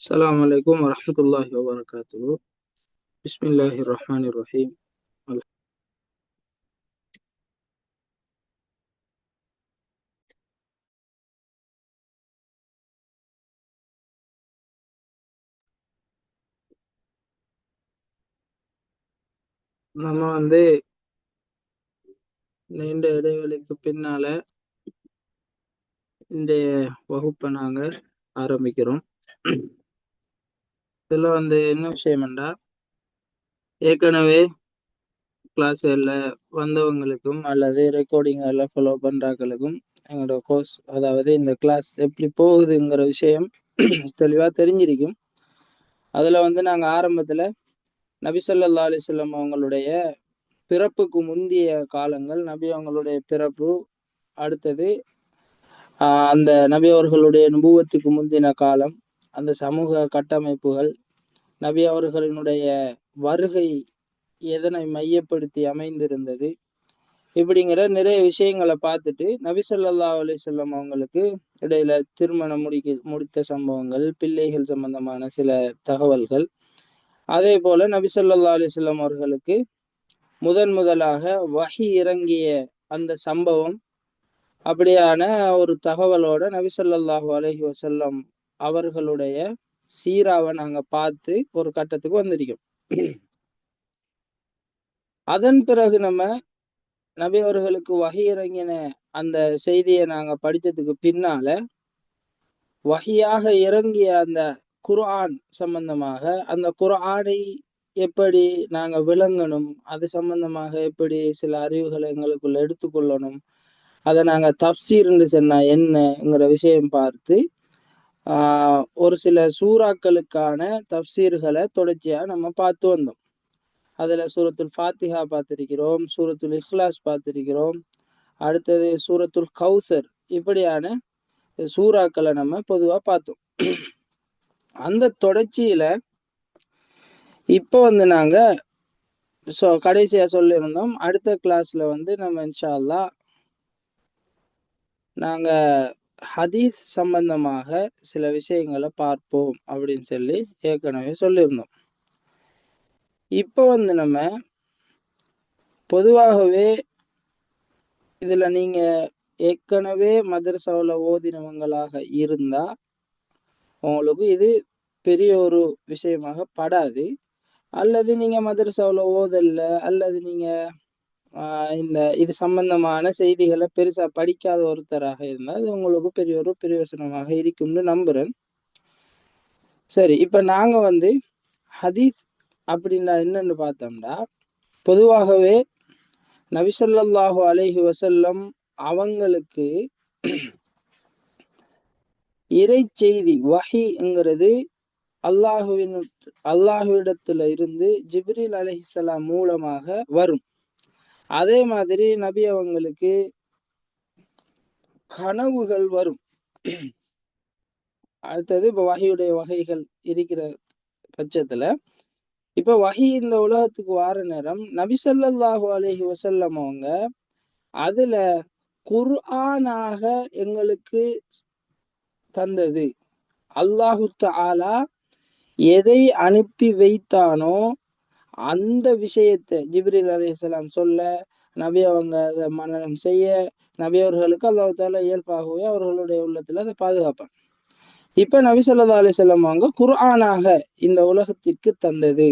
السلام عليكم ورحمة الله وبركاته. بسم الله الرحمن الرحيم. நம்ம நீண்ட இடைவெளிக்கு பின்னால இன்றைய வகுப்பை நாங்க ஆரம்பிக்கிறோம். இதுல என்ன விஷயம்டா, ஏற்கனவே கிளாஸ்ல வந்தவங்களுக்கும் அல்லது ரெக்கார்டிங் எல்லாம் ஃபாலோ பண்றாங்களுக்கும் எங்களோட கோர்ஸ், அதாவது இந்த கிளாஸ் எப்படி போகுதுங்கிற விஷயம் தெளிவா தெரிஞ்சிருக்கும். அதுல நாங்க ஆரம்பத்துல நபி ஸல்லல்லாஹு அலைஹி வஸல்லம் அவங்களுடைய பிறப்புக்கு முந்திய காலங்கள், நபி அவங்களுடைய பிறப்பு, அடுத்தது அந்த நபி அவர்களுடைய நுபுவத்துக்கு முந்தின காலம், அந்த சமூக கட்டமைப்புகள், நபி அவர்களினுடைய வருகை எதனை மையப்படுத்தி அமைந்திருந்தது, இப்படிங்கிற நிறைய விஷயங்களை பார்த்துட்டு நபி ஸல்லல்லாஹு அலைஹி வஸல்லம் அவங்களுக்கு இடையில திருமணம் முடித்த சம்பவங்கள், பிள்ளைகள் சம்பந்தமான சில தகவல்கள், அதே போல நபி ஸல்லல்லாஹு அலைஹி வஸல்லம் அவர்களுக்கு முதலாக வஹி இறங்கிய அந்த சம்பவம், அப்படியான ஒரு தகவலோட நபி ஸல்லல்லாஹு அலைஹி வஸல்லம் அவர்களுடைய சீராவை நாங்க பார்த்து ஒரு கட்டத்துக்கு வந்திருக்கோம். அதன் பிறகு நம்ம நபி அவர்களுக்கு வஹி இறங்கின அந்த செய்தியை நாங்க படித்ததுக்கு பின்னால வஹியாக இறங்கிய அந்த குர்ஆன் சம்பந்தமாக, அந்த குர்ஆனை எப்படி நாங்க விளங்கணும், அது சம்பந்தமாக எப்படி சில அறிவுகளை எங்களுக்குள்ள எடுத்துக்கொள்ளணும், அதை நாங்க தஃப்சீர்னு சொன்னா என்னங்கிற விஷயம் பார்த்து ஒரு சில சூறாக்களுக்கான தஃப்சீர்களை தொடர்ச்சியா நம்ம பார்த்து வந்தோம். அதுல சூரத்துல் ஃபாத்திஹா பார்த்திருக்கிறோம், சூரத்துல் இஹ்லாஸ் பார்த்திருக்கிறோம், அடுத்தது சூரத்துல் கௌசர், இப்படியான சூறாக்களை நம்ம பொதுவா பார்த்தோம். அந்த தொடர்ச்சியில இப்போ நாங்க கடைசியா சொல்லியிருந்தோம், அடுத்த கிளாஸ்ல நம்ம இன்ஷா அல்லாஹ் நாங்க ஹதீஸ் சம்பந்தமாக சில விஷயங்களை பார்ப்போம் அப்படின்னு சொல்லி ஏற்கனவே சொல்லியிருந்தோம். இப்போ நம்ம பொதுவாகவே இதுல நீங்க ஏற்கனவே மதரசாவில் ஓதினவங்களாக இருந்தா உங்களுக்கு இது பெரிய ஒரு விஷயமாக படாது. அல்லது நீங்க மதரசாவில் ஓதல்ல, அல்லது நீங்க இது சம்பந்தமான செய்திகளை பெருசா படிக்காத ஒருத்தராக இருந்தால் அது உங்களுக்கு பெரிய ஒரு பிரயோசனமாக இருக்கும்னு நம்புறேன். சரி, இப்ப நாங்க ஹதீஸ் அப்படின்னா என்னன்னு பார்த்தோம்னா, பொதுவாகவே நபி ஸல்லல்லாஹு அலைஹி வஸல்லம் அவங்களுக்கு இறை செய்தி வஹிங்கிறது அல்லாஹுவிடத்துல இருந்து ஜிப்ரீல் அலைஹிஸ்ஸலாம் மூலமாக வரும். அதே மாதிரி நபி அவங்களுக்கு கனவுகள் வரும். அடுத்தது இப்ப வஹியுடைய வகைகள் இருக்கிற பட்சத்துல, இப்ப வஹி இந்த உலகத்துக்கு வார நேரம் நபி ஸல்லல்லாஹு அலைஹி வஸல்லம் அவங்க அதுல குர்ஆனாக எங்களுக்கு தந்தது, அல்லாஹு தஆலா எதை அனுப்பி வைத்தானோ அந்த விஷயத்தை ஜிப்ரீல் அலைஹிஸ்ஸலாம் சொல்ல, நபி அவங்க அதை மனனம் செய்ய, நபி அவர்களுக்கு அல்லாஹ் தஆலா இயல்பாகவே அவர்களுடைய உள்ளத்துல அதை பாதுகாப்பான். இப்ப நபி ஸல்லல்லாஹு அலைஹி வஸல்லம் அவங்க குர்ஆனாக இந்த உலகத்திற்கு தந்தது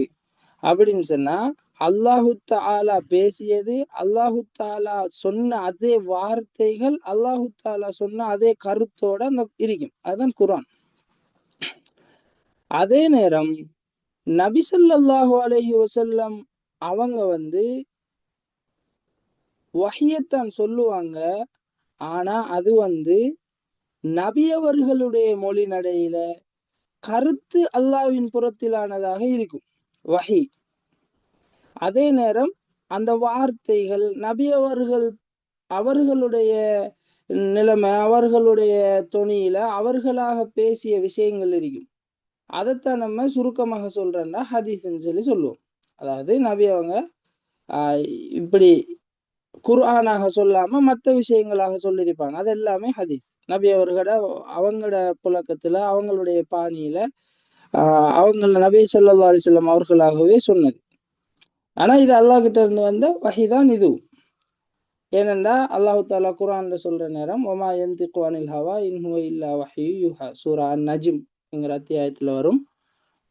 அப்படின்னு சொன்னா, அல்லாஹு தஆலா பேசியது, அல்லாஹு தஆலா சொன்ன அதே வார்த்தைகள், அல்லாஹு தஆலா சொன்ன அதே கருத்தோட அந்த இருக்கும். அதுதான் குர்ஆன். அதே நேரம் நபி ஸல்லல்லாஹு அலைஹி வஸல்லம் அவங்க வஹியத்தான் சொல்லுவாங்க. ஆனா அது நபி அவர்களுடைய மொழி நடையில கருத்து அல்லாஹ்வின் புறத்திலானதாக இருக்கும் வஹி. அதே நேரம் அந்த வார்த்தைகள் நபி அவர்களுடைய நிலைமை, அவர்களுடைய தொனியில அவர்களாக பேசிய விஷயங்கள் இருக்கும். அதைத்தான் நம்ம சுருக்கமாக சொல்றோம்னா ஹதீஸ்ன்னு சொல்லி சொல்லுவோம். அதாவது நபி அவங்க இப்படி குர்ஆனாக சொல்லாம மற்ற விஷயங்களாக சொல்லியிருப்பாங்க, அது எல்லாமே ஹதீஸ். நபி அவங்களோட புழக்கத்துல அவங்களுடைய பாணியில அவங்க நபி ஸல்லல்லாஹு அலைஹி வஸல்லம் அவர்களாகவே சொன்னது. ஆனா இது அல்லாஹ் கிட்ட இருந்து வந்த வஹிதான் இது. ஏனென்றா அல்லாஹு தாலா குர்ஆன்ல சொல்ற நேரம் ஒமா யந்திகு அனில் ஹவா இன் ஹுவ இல்லா வஹ்யு யுஹா சூரா அன்-நஜ்ம் என்கிற அத்தியாயத்துல வரும்.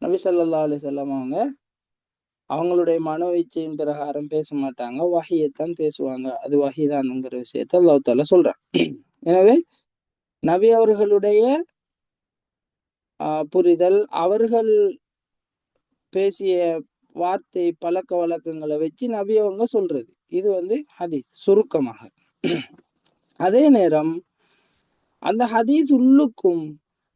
நபி ஸல்லல்லாஹு அலைஹி வஸல்லம் அவங்களுடைய மனோ இச்சையின் பிரகாரம் பேச மாட்டாங்க, வஹியத்தான் பேசுவாங்க. அது வஹிதான்ங்கிற விஷயத்த அல்லாஹ் தாலா சொல்றான். எனவே நபி அவர்களுடைய புரிதல், அவர்கள் பேசிய வார்த்தை பழக்க வழக்கங்களை வச்சு நபி அவங்க சொல்றது, இது ஹதீஸ் சுருக்கமாக. அதே நேரம் அந்த ஹதீஸ் உள்ளுக்கும்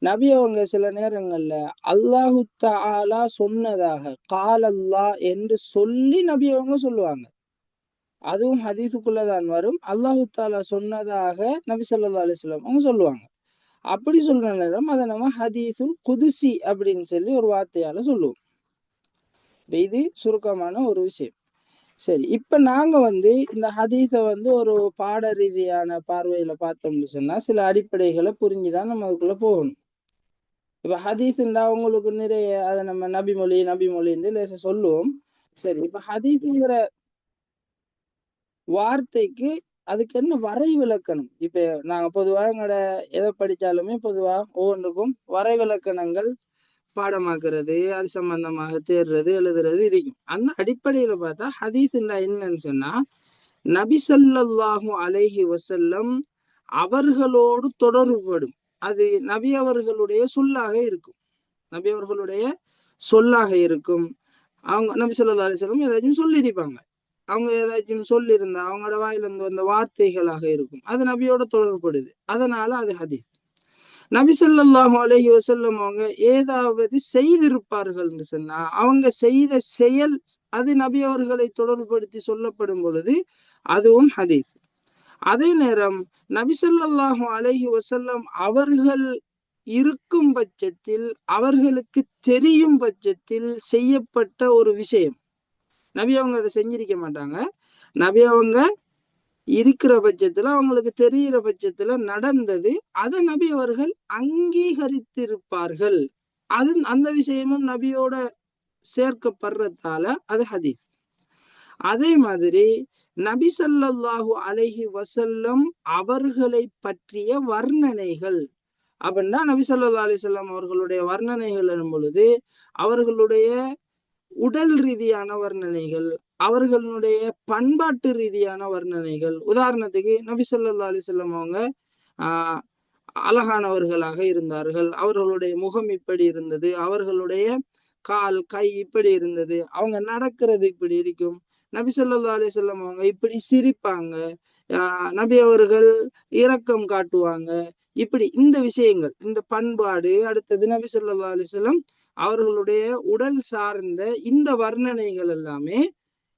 நபி அவங்க சில நேரங்கள்ல அல்லாஹு தஆலா சொன்னதாக கால் அல்லாஹ் என்று சொல்லி நபி அவங்க சொல்லுவாங்க. அதுவும் ஹதீஸுக்குள்ளதான் வரும். அல்லாஹு தாலா சொன்னதாக நபி ஸல்லல்லாஹு அலைஹி வஸல்லம் அவங்க சொல்லுவாங்க. அப்படி சொல்ற நேரம் அதை நம்ம ஹதீஸுல் குதுசி அப்படின்னு சொல்லி ஒரு வார்த்தையால சொல்லுவோம். இது சுருக்கமான ஒரு விஷயம். சரி, இப்ப நாங்க இந்த ஹதீஸ ஒரு பாட ரீதியான பார்வையில பார்த்தோம்னு சொன்னா சில அடிப்படைகளை புரிஞ்சுதான் நம்ம அதுக்குள்ள போகணும். இப்ப ஹதீஸ்ண்டா உங்களுக்கு நிறைய அதை நம்ம நபிமொழின்னு லேச சொல்லுவோம். சரி, இப்ப ஹதீஸ்ங்கிற வார்த்தைக்கு அதுக்கு என்ன வரை விளக்கணும்? இப்ப நாங்க பொதுவா எங்களோட எதை படிச்சாலுமே பொதுவா ஒவ்வொன்றுக்கும் வரை விளக்கணங்கள் பாடமாக்குறது, அது சம்பந்தமாக தேடுறது, எழுதுறது இருக்கும். அந்த அடிப்படையில பார்த்தா ஹதீஸ்ண்டா என்னன்னு சொன்னா நபி ஸல்லல்லாஹு அலைஹி வஸல்லம் அவர்களோடு தொடர்புபடும். அது நபி அவர்களுடைய சொல்லாக இருக்கும். நபி அவர்களுடைய சொல்லாக இருக்கும். அவங்க நபி ஸல்லல்லாஹு அலைஹி வஸல்லம் ஏதாச்சும் சொல்லியிருப்பாங்க. அவங்க ஏதாச்சும் சொல்லியிருந்தா அவங்களோட வாயிலிருந்து வந்த வார்த்தைகளாக இருக்கும். அது நபியோட தொடர்புபடுது. அதனால அது ஹதீஸ். நபி ஸல்லல்லாஹு அலைஹி வஸல்லம் அவங்க ஏதாவது செய்திருப்பார்கள் என்று சொன்னா அவங்க செய்த செயல் அது நபி அவர்களை தொடர்புபடுத்தி சொல்லப்படும் பொழுது அதுவும் ஹதீஸ். அதே நேரம் நபி ஸல்லல்லாஹு அலைஹி வஸல்லம் அவர்கள் இருக்கும் பட்சத்தில், அவர்களுக்கு தெரியும் பட்சத்தில் செய்யப்பட்ட ஒரு விஷயம், நபி அவங்க அதை செஞ்சிருக்க மாட்டாங்க, நபி அவங்க இருக்கிற பட்சத்துல அவங்களுக்கு தெரிகிற பட்சத்துல நடந்தது, அதை நபி அவர்கள் அங்கீகரித்திருப்பார்கள். அது அந்த விஷயமும் நபியோட சேர்க்கப்படுறதால அது ஹதீஸ். அதே மாதிரி நபி ஸல்லல்லாஹு அலைஹி வஸல்லம் அவர்களை பற்றிய வர்ணனைகள் அப்படின்னா நபி ஸல்லல்லாஹு அலைஹி வஸல்லம் அவர்களுடைய வர்ணனைகள் எனும் பொழுது அவர்களுடைய உடல் ரீதியான வர்ணனைகள், அவர்களுடைய பண்பாட்டு ரீதியான வர்ணனைகள். உதாரணத்துக்கு நபி ஸல்லல்லாஹு அலைஹி வஸல்லம் அவங்க ஆஹ் அழகானவர்களாக இருந்தார்கள், அவர்களுடைய முகம் இப்படி இருந்தது, அவர்களுடைய கால் கை இப்படி இருந்தது, அவங்க நடக்கிறது இப்படி இருக்கும், நபி ஸல்லல்லாஹு அலைஹி வஸல்லம் அவங்க இப்படி சிரிப்பாங்க, நபி அவர்கள் இரக்கம் காட்டுவாங்க, இப்படி இந்த விஷயங்கள், இந்த பண்பாடு. அடுத்தது நபி ஸல்லல்லாஹு அலைஹி வஸல்லம் அவர்களுடைய உடல் சார்ந்த இந்த வர்ணனைகள் எல்லாமே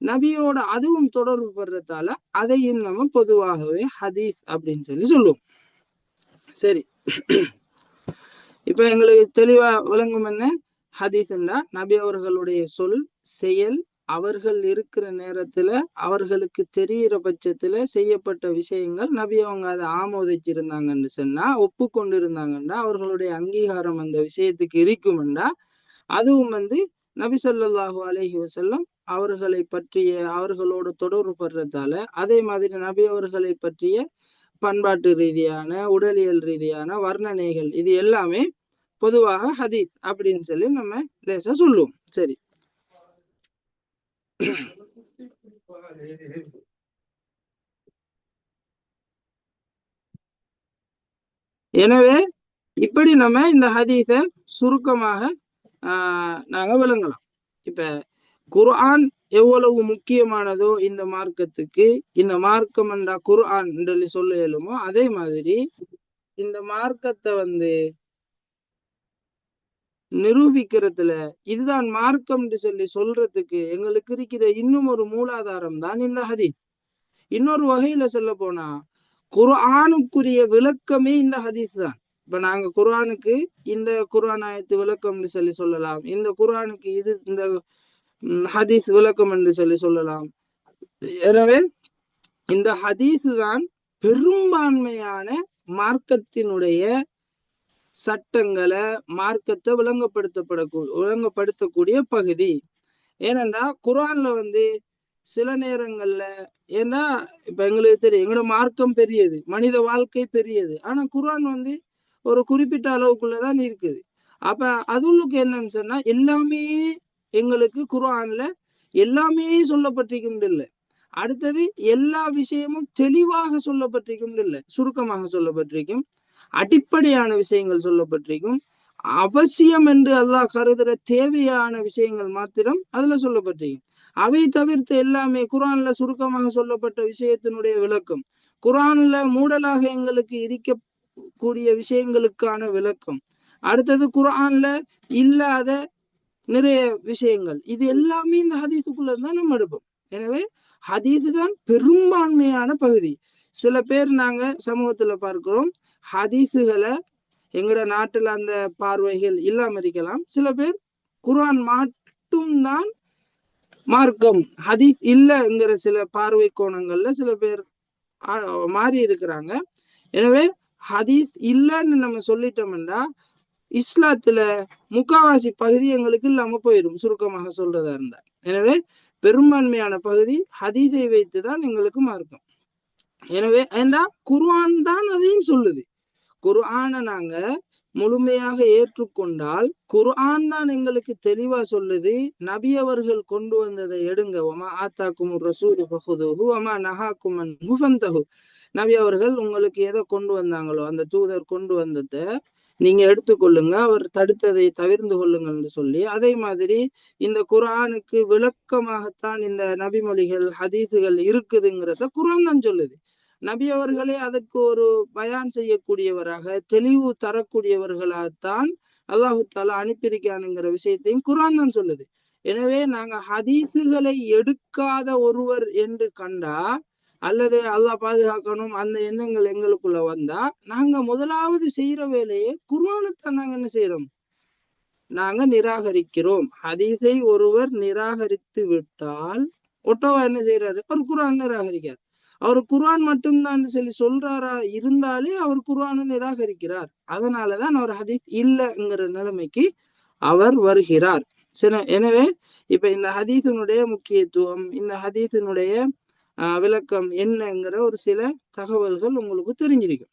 நபியோட அதுவும் தொடர்பு படுறதால அதையும் நம்ம பொதுவாகவே ஹதீஸ் அப்படின்னு சொல்லி சொல்லுவோம். சரி, இப்ப எங்களுக்கு தெளிவா விளங்கும் என்ன ஹதீஸ்ன்னா நபி அவர்களுடைய சொல் செயல் அவர்கள் இருக்கிற நேரத்துல அவர்களுக்கு தெரிகிற பட்சத்துல செய்யப்பட்ட விஷயங்கள் நபி அவங்க அதை ஆமோதிச்சிருந்தாங்கன்னு சொன்னா, ஒப்புக்கொண்டு இருந்தாங்கன்னா, அவர்களுடைய அங்கீகாரம் அந்த விஷயத்துக்கு இருக்கும்டா அதுவும் நபி ஸல்லல்லாஹு அலைஹி வஸல்லம் அவர்களை பற்றிய அவர்களோடு தொடர்பு படுறதால, அதே மாதிரி நபி அவர்களை பற்றிய பண்பாட்டு ரீதியான உடலியல் ரீதியான வர்ணனைகள் இது எல்லாமே பொதுவாக ஹதீஸ் அப்படின்னு சொல்லி நம்ம லேசா சொல்லுவோம். சரி, எனவே இப்படி நம்ம இந்த ஹதீஸ சுருக்கமாக நாங்க விளங்கலாம். இப்ப குர்ஆன் எவ்வளவு முக்கியமானதோ இந்த மார்க்கத்துக்கு, இந்த மார்க்கம் என்றா குர்ஆன் என்று சொல்ல இயலுமோ அதே மாதிரி இந்த மார்க்கத்தை நிரூபிக்கிறதுல இதுதான் மார்க்கம் சொல்லி சொல்றதுக்கு எங்களுக்கு இருக்கிற இன்னும் ஒரு மூலாதாரம் தான் இந்த ஹதீஸ். இன்னொரு வகையில சொல்ல போனா குர்ஆனுக்குரிய விளக்கமே இந்த ஹதீஸ் தான். இப்ப நாங்க குர்ஆனுக்கு இந்த குர்ஆன் ஆயத்து விளக்கம் சொல்லி சொல்லலாம், இந்த குர்ஆனுக்கு இது இந்த ஹதீஸ் விளக்கம் என்று சொல்லி சொல்லலாம். எனவே இந்த ஹதீஸ் தான் பெரும்பான்மையான மார்க்கத்தினுடைய சட்டங்களை மார்க்கத்தை விளங்கப்படுத்தக்கூடிய பகுதி. ஏனென்றா குர்ஆன்ல வந்து சில நேரங்கள்ல, ஏன்னா இப்ப எங்களுக்கு தெரியும் எங்களோட மார்க்கம் பெரியது, மனித வாழ்க்கை பெரியது. ஆனா குர்ஆன் வந்து ஒரு குறிப்பிட்ட அளவுக்குள்ளதான் இருக்குது. அப்ப அதுளுக்கு என்னன்னு சொன்னா எல்லாமே எங்களுக்கு குர்ஆன்ல எல்லாமே சொல்லப்பட்டிருக்கும் இல்லை. அடுத்தது எல்லா விஷயமும் தெளிவாக சொல்லப்பட்டிருக்கும் இல்லை, சுருக்கமாக சொல்லப்பட்டிருக்கும். அடிப்படையான விஷயங்கள் சொல்லப்பட்டிருக்கும். அவசியம் என்று அல்லாஹ் கருதுற தேவையான விஷயங்கள் மாத்திரம் அதுல சொல்லப்பட்டிருக்கும். அவை தவிர்த்து எல்லாமே குர்ஆன்ல சுருக்கமாக சொல்லப்பட்ட விஷயத்தினுடைய விளக்கம், குர்ஆன்ல மூடலாக எங்களுக்கு இருக்கக்கூடிய விஷயங்களுக்கான விளக்கம், அடுத்தது குர்ஆன்ல இல்லாத நிறைய விஷயங்கள், இது எல்லாமே இந்த ஹதீஸுக்குள்ள தான் நம்ம எடுப்போம். எனவே ஹதீஸ் தான் பெரும்பான்மையான பகுதி. சில பேர் நாங்க சமூகத்துல பார்க்கிறோம், ஹதீஸுகளை எங்கட நாட்டுல அந்த பார்வைகள் இல்லாம இருக்கலாம். சில பேர் குர்ஆன் மட்டும்தான் மார்க்கம், ஹதீஸ் இல்லைங்கிற சில பார்வை கோணங்கள்ல சில பேர் மாறி இருக்கிறாங்க. எனவே ஹதீஸ் இல்லைன்னு நம்ம சொல்லிட்டோம்னா இஸ்லாத்துல முக்காவாசி பகுதி எங்களுக்கு இல்லாம போயிடும், சுருக்கமாக சொல்றதா இருந்தா. எனவே பெரும்பான்மையான பகுதி ஹதீஸை வைத்துதான் எங்களுக்கு மார்க்கம். எனவே ஏண்டா குர்ஆன் தான் அதையும் சொல்லுது. குர்ஆனை நாங்க முழுமையாக ஏற்றுக்கொண்டால் குர்ஆன் தான் எங்களுக்கு தெளிவா சொல்லுது, நபி அவர்கள் கொண்டு வந்ததை எடுங்க, வமா ஆத்தாக்கும் ரசூலு ஃபஹுதுஹு வமா நஹாக்கும் அன்ஹு ஃபந்தஹு. நபி அவர்கள் உங்களுக்கு எதை கொண்டு வந்தாங்களோ, அந்த தூதர் கொண்டு வந்ததை நீங்க எடுத்துக்கொள்ளுங்க, அவர் தடுத்ததை தவிர்ந்து கொள்ளுங்கள்னு சொல்லி, அதே மாதிரி இந்த குர்ஆனுக்கு விளக்கமாகத்தான் இந்த நபிமொழிகள் ஹதீஸுகள் இருக்குதுங்கிறத குர்ஆன் தான் சொல்லுது. நபி அவர்களே அதற்கு ஒரு பயான் செய்யக்கூடியவராக, தெளிவு தரக்கூடியவர்களாகத்தான் அல்லாஹு தாலா அனுப்பியிருக்கானுங்கிற விஷயத்தையும் குர்ஆன் தான் சொல்லுது. எனவே நாங்க ஹதீஸுகளை எடுக்காத ஒருவர் என்று கண்டா, அல்லது அல்லாஹ் பாதுகாக்கணும் அந்த எண்ணங்கள் எங்களுக்குள்ள வந்தா, நாங்க முதலாவது செய்யற வேலையை குர்ஆனைத்தான் நாங்க என்ன செய்யறோம், நாங்க நிராகரிக்கிறோம். ஹதீஸை ஒருவர் நிராகரித்து விட்டால் ஒட்டவா என்ன செய்யறாரு, அவர் குர்ஆன் நிராகரிக்கார். அவர் குர்ஆன் மட்டும்தான் சொல்லி சொல்றாரா இருந்தாலே அவர் குர்ஆனை நிராகரிக்கிறார். அதனாலதான் அவர் ஹதீஸ் இல்லைங்கிற நிலைமைக்கு அவர் வருகிறார். சரி, எனவே இப்ப இந்த ஹதீஸினுடைய முக்கியத்துவம், இந்த ஹதீஸினுடைய விளக்கம் என்னங்கிற ஒரு சில தகவல்கள் உங்களுக்கு தெரிஞ்சிருக்கும்.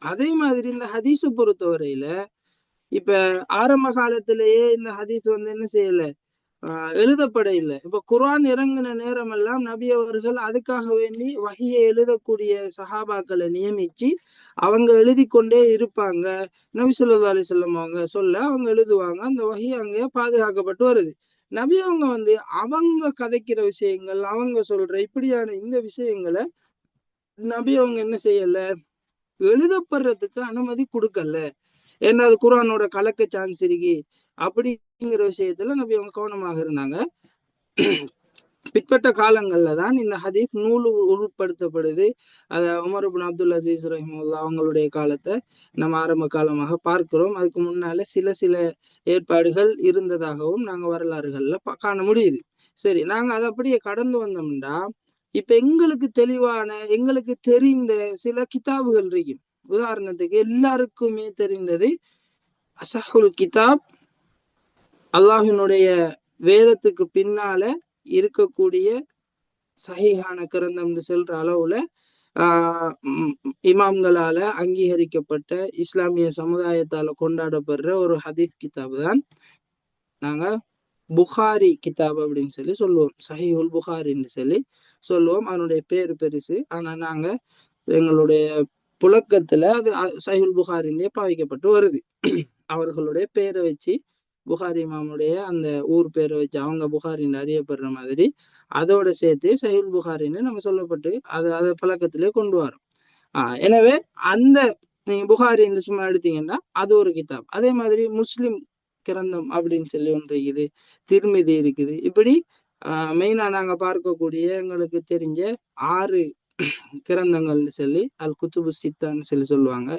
அதே மாதிரி இந்த ஹதீஸை பொறுத்தவரையில இப்ப ஆரம்ப காலத்திலேயே இந்த ஹதீஸ் வந்து என்ன செய்யல, எழுதப்பட இல்லை. இப்ப குர்ஆன் இறங்கின நேரம் எல்லாம் நபி அவர்கள் அதுக்காக வேண்டி வஹியை எழுதக்கூடிய சஹாபாக்களை நியமிச்சு அவங்க எழுதி கொண்டே இருப்பாங்க. நபி ஸல்லல்லாஹு அலைஹி வஸல்லம் அவங்க சொல்ல அவங்க எழுதுவாங்க, அந்த வஹி அங்கே பாதுகாக்கப்பட்டு வருது. நபி அவங்க வந்து அவங்க கதைக்கிற விஷயங்கள், அவங்க சொல்ற இப்படியான இந்த விஷயங்களை நபி அவங்க என்ன செய்யல, எழுதப்படுறதுக்கு அனுமதி கொடுக்கல. ஏன்னா அது குர்ஆனோட கலக்க சான்ஸ் இருக்கு அப்படிங்கிற விஷயத்துல நபி அவங்க கவனமாக இருந்தாங்க. பிற்பட்ட காலங்கள்ல தான் இந்த ஹதீஸ் நூல் உட்படுத்தப்படுது. அத உமர் இப்னு அப்துல் அசீஸ் ரஹிமஹுல்லா அவங்களுடைய காலத்தை நம்ம ஆரம்ப காலமாக பார்க்கிறோம். அதுக்கு முன்னால சில ஏற்பாடுகள் இருந்ததாகவும் நாங்க வரலாறுகள்ல காண முடியுது. சரி, நாங்க அதை அப்படியே கடந்து வந்தோம்னா இப்ப எங்களுக்கு தெளிவான, எங்களுக்கு தெரிந்த சில கிதாபுகள் இருக்கு. உதாரணத்துக்கு எல்லாருக்குமே தெரிந்தது அஸஹுல் கிதாப், அல்லாஹினுடைய வேதத்துக்கு பின்னால இருக்கக்கூடிய சஹீஹான கிரந்தம்னு சொல்ற அளவுல இமாம்களால அங்கீகரிக்கப்பட்ட இஸ்லாமிய சமுதாயத்தால கொண்டாடப்படுற ஒரு ஹதீஸ் கிதாப் தான் நாங்க புகாரி கிதாப் அப்படின்னு சொல்லி சொல்லுவோம். சஹீஹுல் புகாரின்னு சொல்லி சொல்லுவோம். அதனுடைய பேரு பெருசு. ஆனா நாங்க எங்களுடைய புழக்கத்துல அது சஹீஹுல் புகாரிலே பாவிக்கப்பட்டு வருது. அவர்களுடைய பேரை வச்சு, புகாரி இமாமுடைய அந்த ஊர் பேரை வச்சு அவங்க புகாரின்னு அறியப்படுற மாதிரி அதோட சேர்த்து சஹீஹுல் புகாரின்னு நம்ம சொல்லப்பட்டு அதை பழக்கத்திலே கொண்டு வரோம். எனவே அந்த நீங்க புகாரின்னு சும்மா எடுத்தீங்கன்னா அது ஒரு கிதாப். அதே மாதிரி முஸ்லிம் கிரந்தம் அப்படின்னு சொல்லி ஒன்று இருக்குது, திர்மிதி இருக்குது. இப்படி மெயினா நாங்க பார்க்கக்கூடிய எங்களுக்கு தெரிஞ்ச 6 கிரந்தங்கள்னு சொல்லி அல் குத்துபு சித்தான்னு சொல்லி சொல்லுவாங்க.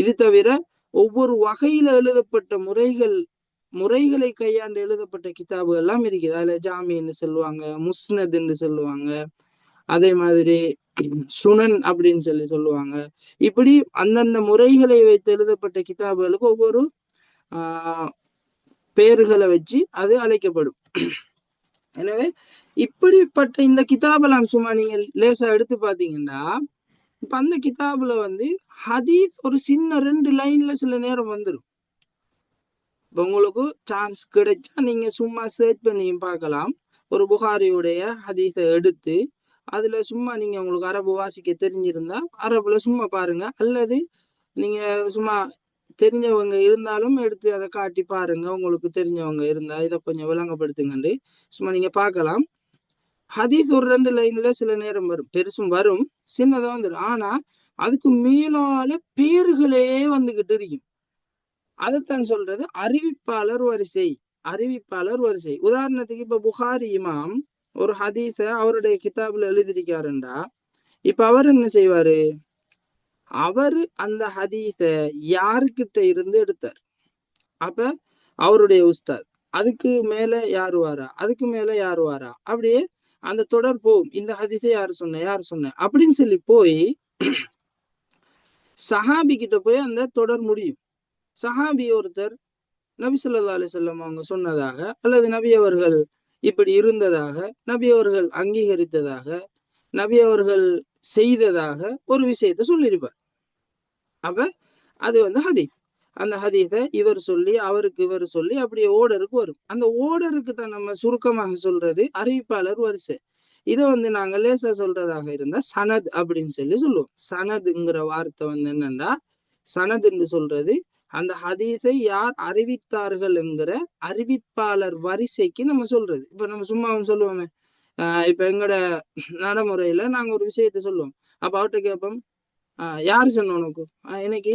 இது தவிர ஒவ்வொரு வகையில எழுதப்பட்ட முறைகளை கையாண்டு எழுதப்பட்ட கிதாபுகள் எல்லாம் இருக்குது. அதுல ஜாமின்னு சொல்லுவாங்க, முஸ்னதுன்னு சொல்லுவாங்க, அதே மாதிரி சுனன் அப்படின்னு சொல்லுவாங்க. இப்படி அந்தந்த முறைகளை வைத்து எழுதப்பட்ட கிதாபுகளுக்கு ஒவ்வொரு பெயர்களை வச்சு அது அழைக்கப்படும். எனவே இப்படிப்பட்ட இந்த கிதாபெல்லாம் சும்மா நீங்க லேசா எடுத்து பாத்தீங்கன்னா, இப்ப அந்த கிதாபுல ஹதீஸ் ஒரு சின்ன 2 லைன்ல சில நேரம் வந்துடும். இப்ப உங்களுக்கு சான்ஸ் கிடைச்சா நீங்க சும்மா சர்ச் பண்ணி பார்க்கலாம். ஒரு புகாரியுடைய ஹதீஸை எடுத்து அதுல சும்மா நீங்க உங்களுக்கு அரபு வாசிக்க தெரிஞ்சிருந்தா அரபுல சும்மா பாருங்க, அல்லது நீங்க சும்மா தெரிஞ்சவங்க இருந்தாலும் எடுத்து அதை காட்டி பாருங்க. உங்களுக்கு தெரிஞ்சவங்க இருந்தா இதை கொஞ்சம் விளங்கப்படுத்துங்கன்னு சும்மா நீங்க பார்க்கலாம். ஹதீஸ் ஒரு 2 லைன்ல சில நேரம் வரும், பெருசும் வரும், சின்னதா வந்துடும். ஆனா அதுக்கு மேலால பேர்களே வந்துகிட்டு இருக்கும். அதைத்தான் சொல்றது அறிவிப்பாளர் வரிசை. அறிவிப்பாளர் வரிசை. உதாரணத்துக்கு இப்ப புகாரி இமாம் ஒரு ஹதீஸ அவருடைய கிதாபுல எழுதியிருக்காருண்டா, இப்ப அவர் என்ன செய்வாரு, அவரு அந்த ஹதீஸ யாருக்கிட்ட இருந்து எடுத்தார், அப்ப அவருடைய உஸ்தாத், அதுக்கு மேல யாரு வாரா, அதுக்கு மேல யாரு வாரா, அப்படியே அந்த தொடர் போகும். இந்த ஹதீஸை யாரு சொன்ன அப்படின்னு சொல்லி போய் சஹாபி கிட்ட போய் அந்த தொடர் முடியும். சஹாபி ஒருத்தர் நபி ஸல்லல்லாஹு அலைஹி வஸல்லம் அவங்க சொன்னதாக, அல்லது நபி அவர்கள் இப்படி இருந்ததாக, நபி அவர்கள் அங்கீகரித்ததாக, நபி அவர்கள் செய்ததாக ஒரு விஷயத்த சொல்லியிருப்பார். அப்ப அது ஹதீஸ். அந்த ஹதீஸை இவர் சொல்லி அவருக்கு இவர் சொல்லி அப்படியே ஓர்டருக்கு வரும். அந்த ஓர்டருக்கு தான் நம்ம சுருக்கமாக சொல்றது அறிவிப்பாளர் வரிசை. இதை நாங்க லேசா சொல்றதாக இருந்தா சனத் அப்படின்னு சொல்லுவோம். சனதுங்கிற வார்த்தை என்னன்னா, சனதுன்னு சொல்றது அந்த ஹதீஸை யார் அறிவித்தார்கள் என்கிற அறிவிப்பாளர் வரிசைக்கு நம்ம சொல்றது. இப்ப நம்ம சும்மா சொல்லுவோமே, இப்ப எங்கட நடைமுறையில நாங்க ஒரு விஷயத்த சொல்லுவோம். அப்ப அவர்கிட்ட கேட்போம், யாரு சொன்ன உனக்கு, இன்னைக்கு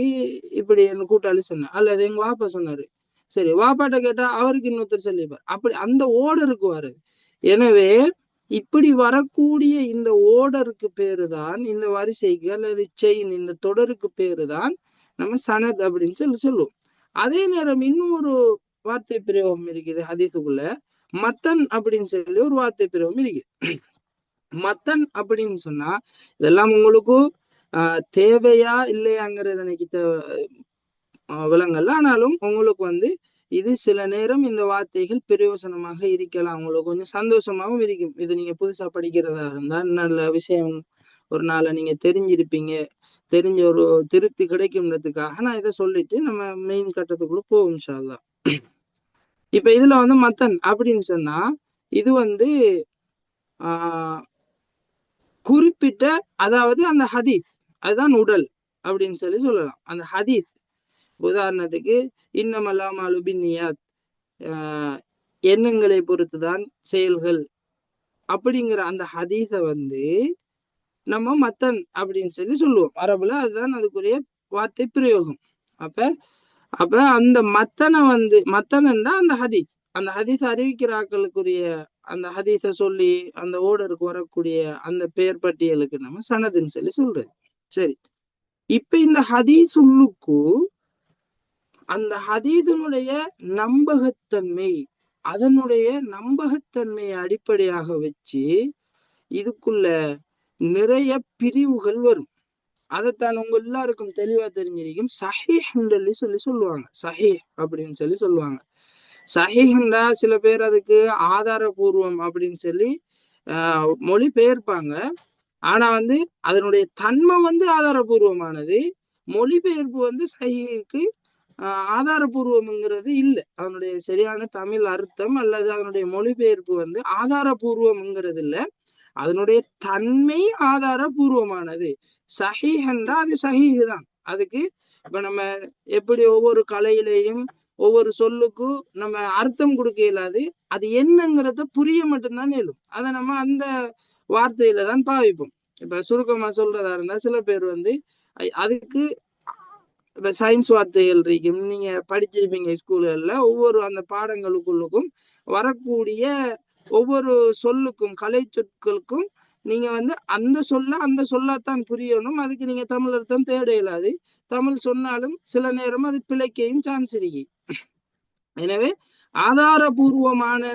இப்படி என்ன கூட்டாளி சொன்ன, அல்லது எங்க வாப்பா சொன்னாரு. சரி, வாப்பாட்ட கேட்டா அவருக்கு இன்னொருத்தர் சொல்லிப்பார். அப்படி அந்த ஓர்டருக்கு வருது. எனவே இப்படி வரக்கூடிய இந்த ஓர்டருக்கு பேருதான், இந்த வரிசைக்கு அல்லது செயின், இந்த தொடருக்கு பேருதான் நம்ம சனத் அப்படின்னு சொல்லுவோம். அதே நேரம் இன்னும் ஒரு வார்த்தை பிரயோகம் இருக்குது ஹதீஸுக்குள்ள, மத்தன் அப்படின்னு சொல்லி ஒரு வார்த்தை பிரயோகம் இருக்குது. மத்தன் அப்படின்னு சொன்னா இதெல்லாம் உங்களுக்கு தேவையா இல்லையாங்கிறது எனக்கு விலங்கல்ல. ஆனாலும் உங்களுக்கு இது சில நேரம் இந்த வார்த்தைகள் பிரயோசனமாக இருக்கலாம், உங்களுக்கு கொஞ்சம் சந்தோஷமாகவும் இருக்கும். இது நீங்க புதுசா படிக்கிறதா இருந்தா நல்ல விஷயம், ஒரு நாளை நீங்க தெரிஞ்சிருப்பீங்க, தெரிஞ்ச ஒரு திருப்தி கிடைக்கும்ன்றதுக்காக நான் இதை சொல்லிட்டு நம்ம மெயின் கட்டத்துக்குள்ள போவோம் இன்ஷா அல்லாஹ். இப்ப இதுல மத்தன் அப்படின்னு சொன்னா இது ஆஹ் குறிப்பிட்ட, அதாவது அந்த ஹதீஸ் அதுதான் உடல் அப்படின்னு சொல்லலாம். அந்த ஹதீஸ் உதாரணத்துக்கு இன்னமல்லாம் அலுபின்னியாத், எண்ணங்களை பொறுத்துதான் செயல்கள் அப்படிங்கிற அந்த ஹதீஸ நம்ம மத்தன் அப்படின்னு சொல்லுவோம். அரபுல அதுதான் அதுக்குரிய வார்த்தை பிரயோகம். அப்ப அந்த மத்தனை மத்தனன்னா அந்த ஹதீஸ், அந்த ஹதீஸ் அறிவிக்கிறாக்களுக்குரிய அந்த ஹதீஸ சொல்லி அந்த ஓர்டருக்கு வரக்கூடிய அந்த பெயர் பட்டியலுக்கு நம்ம சனதுன்னு சொல்றது. சரி, இப்ப இந்த ஹதீஸ் உள்ளுக்கு அந்த ஹதீஸினுடைய நம்பகத்தன்மை, அதனுடைய நம்பகத்தன்மையை அடிப்படையாக வச்சு இதுக்குள்ள நிறைய பிரிவுகள் வரும். அதைத்தான் உங்க எல்லாருக்கும் தெளிவா தெரிஞ்சிருக்கும். சஹீஹ் சொல்லுவாங்க. சஹீஹ் அப்படின்னு சொல்லுவாங்க. சஹீஹ்ன்றா சில பேர் அதுக்கு ஆதாரபூர்வம் அப்படின்னு மொழி பெயர்ப்பாங்க. ஆனா அதனுடைய தன்மை ஆதாரபூர்வமானது. மொழிபெயர்ப்பு சஹீஹுக்கு ஆதாரபூர்வம்ங்கிறது இல்லை. அதனுடைய சரியான தமிழ் அர்த்தம் அல்லது அதனுடைய மொழிபெயர்ப்பு ஆதாரபூர்வம்ங்கிறது இல்லை. அதனுடைய தன்மை ஆதாரபூர்வமானது. சஹீஹ்ன்றா அது சஹீஹ் தான். அதுக்கு இப்ப நம்ம எப்படி ஒவ்வொரு கலையிலையும் ஒவ்வொரு சொல்லுக்கும் நம்ம அர்த்தம் கொடுக்க இயலாது, அது என்னங்கிறத புரிய மட்டும்தான் இயலும். அதை நம்ம அந்த வார்த்தையில தான் பாவிப்போம். இப்ப சுருக்கமா சொல்றதா இருந்தா சில பேர் அதுக்கு இப்ப சயின்ஸ் வார்த்தைகள் இருக்கும், நீங்க படிச்சிருப்பீங்க ஸ்கூல்கள்ல. ஒவ்வொரு அந்த பாடங்களுக்குள்ளுக்கும் வரக்கூடிய ஒவ்வொரு சொல்லுக்கும், கலை சொற்களுக்கும் நீங்க அந்த சொல்லத்தான் புரியணும். அதுக்கு நீங்க தமிழ் அர்த்தம் தேட இயலாது. தமிழ் சொன்னாலும் சில நேரம் அது பிழைக்கையும் சான்ஸ் இருக்கு. எனவே ஆதாரபூர்வமான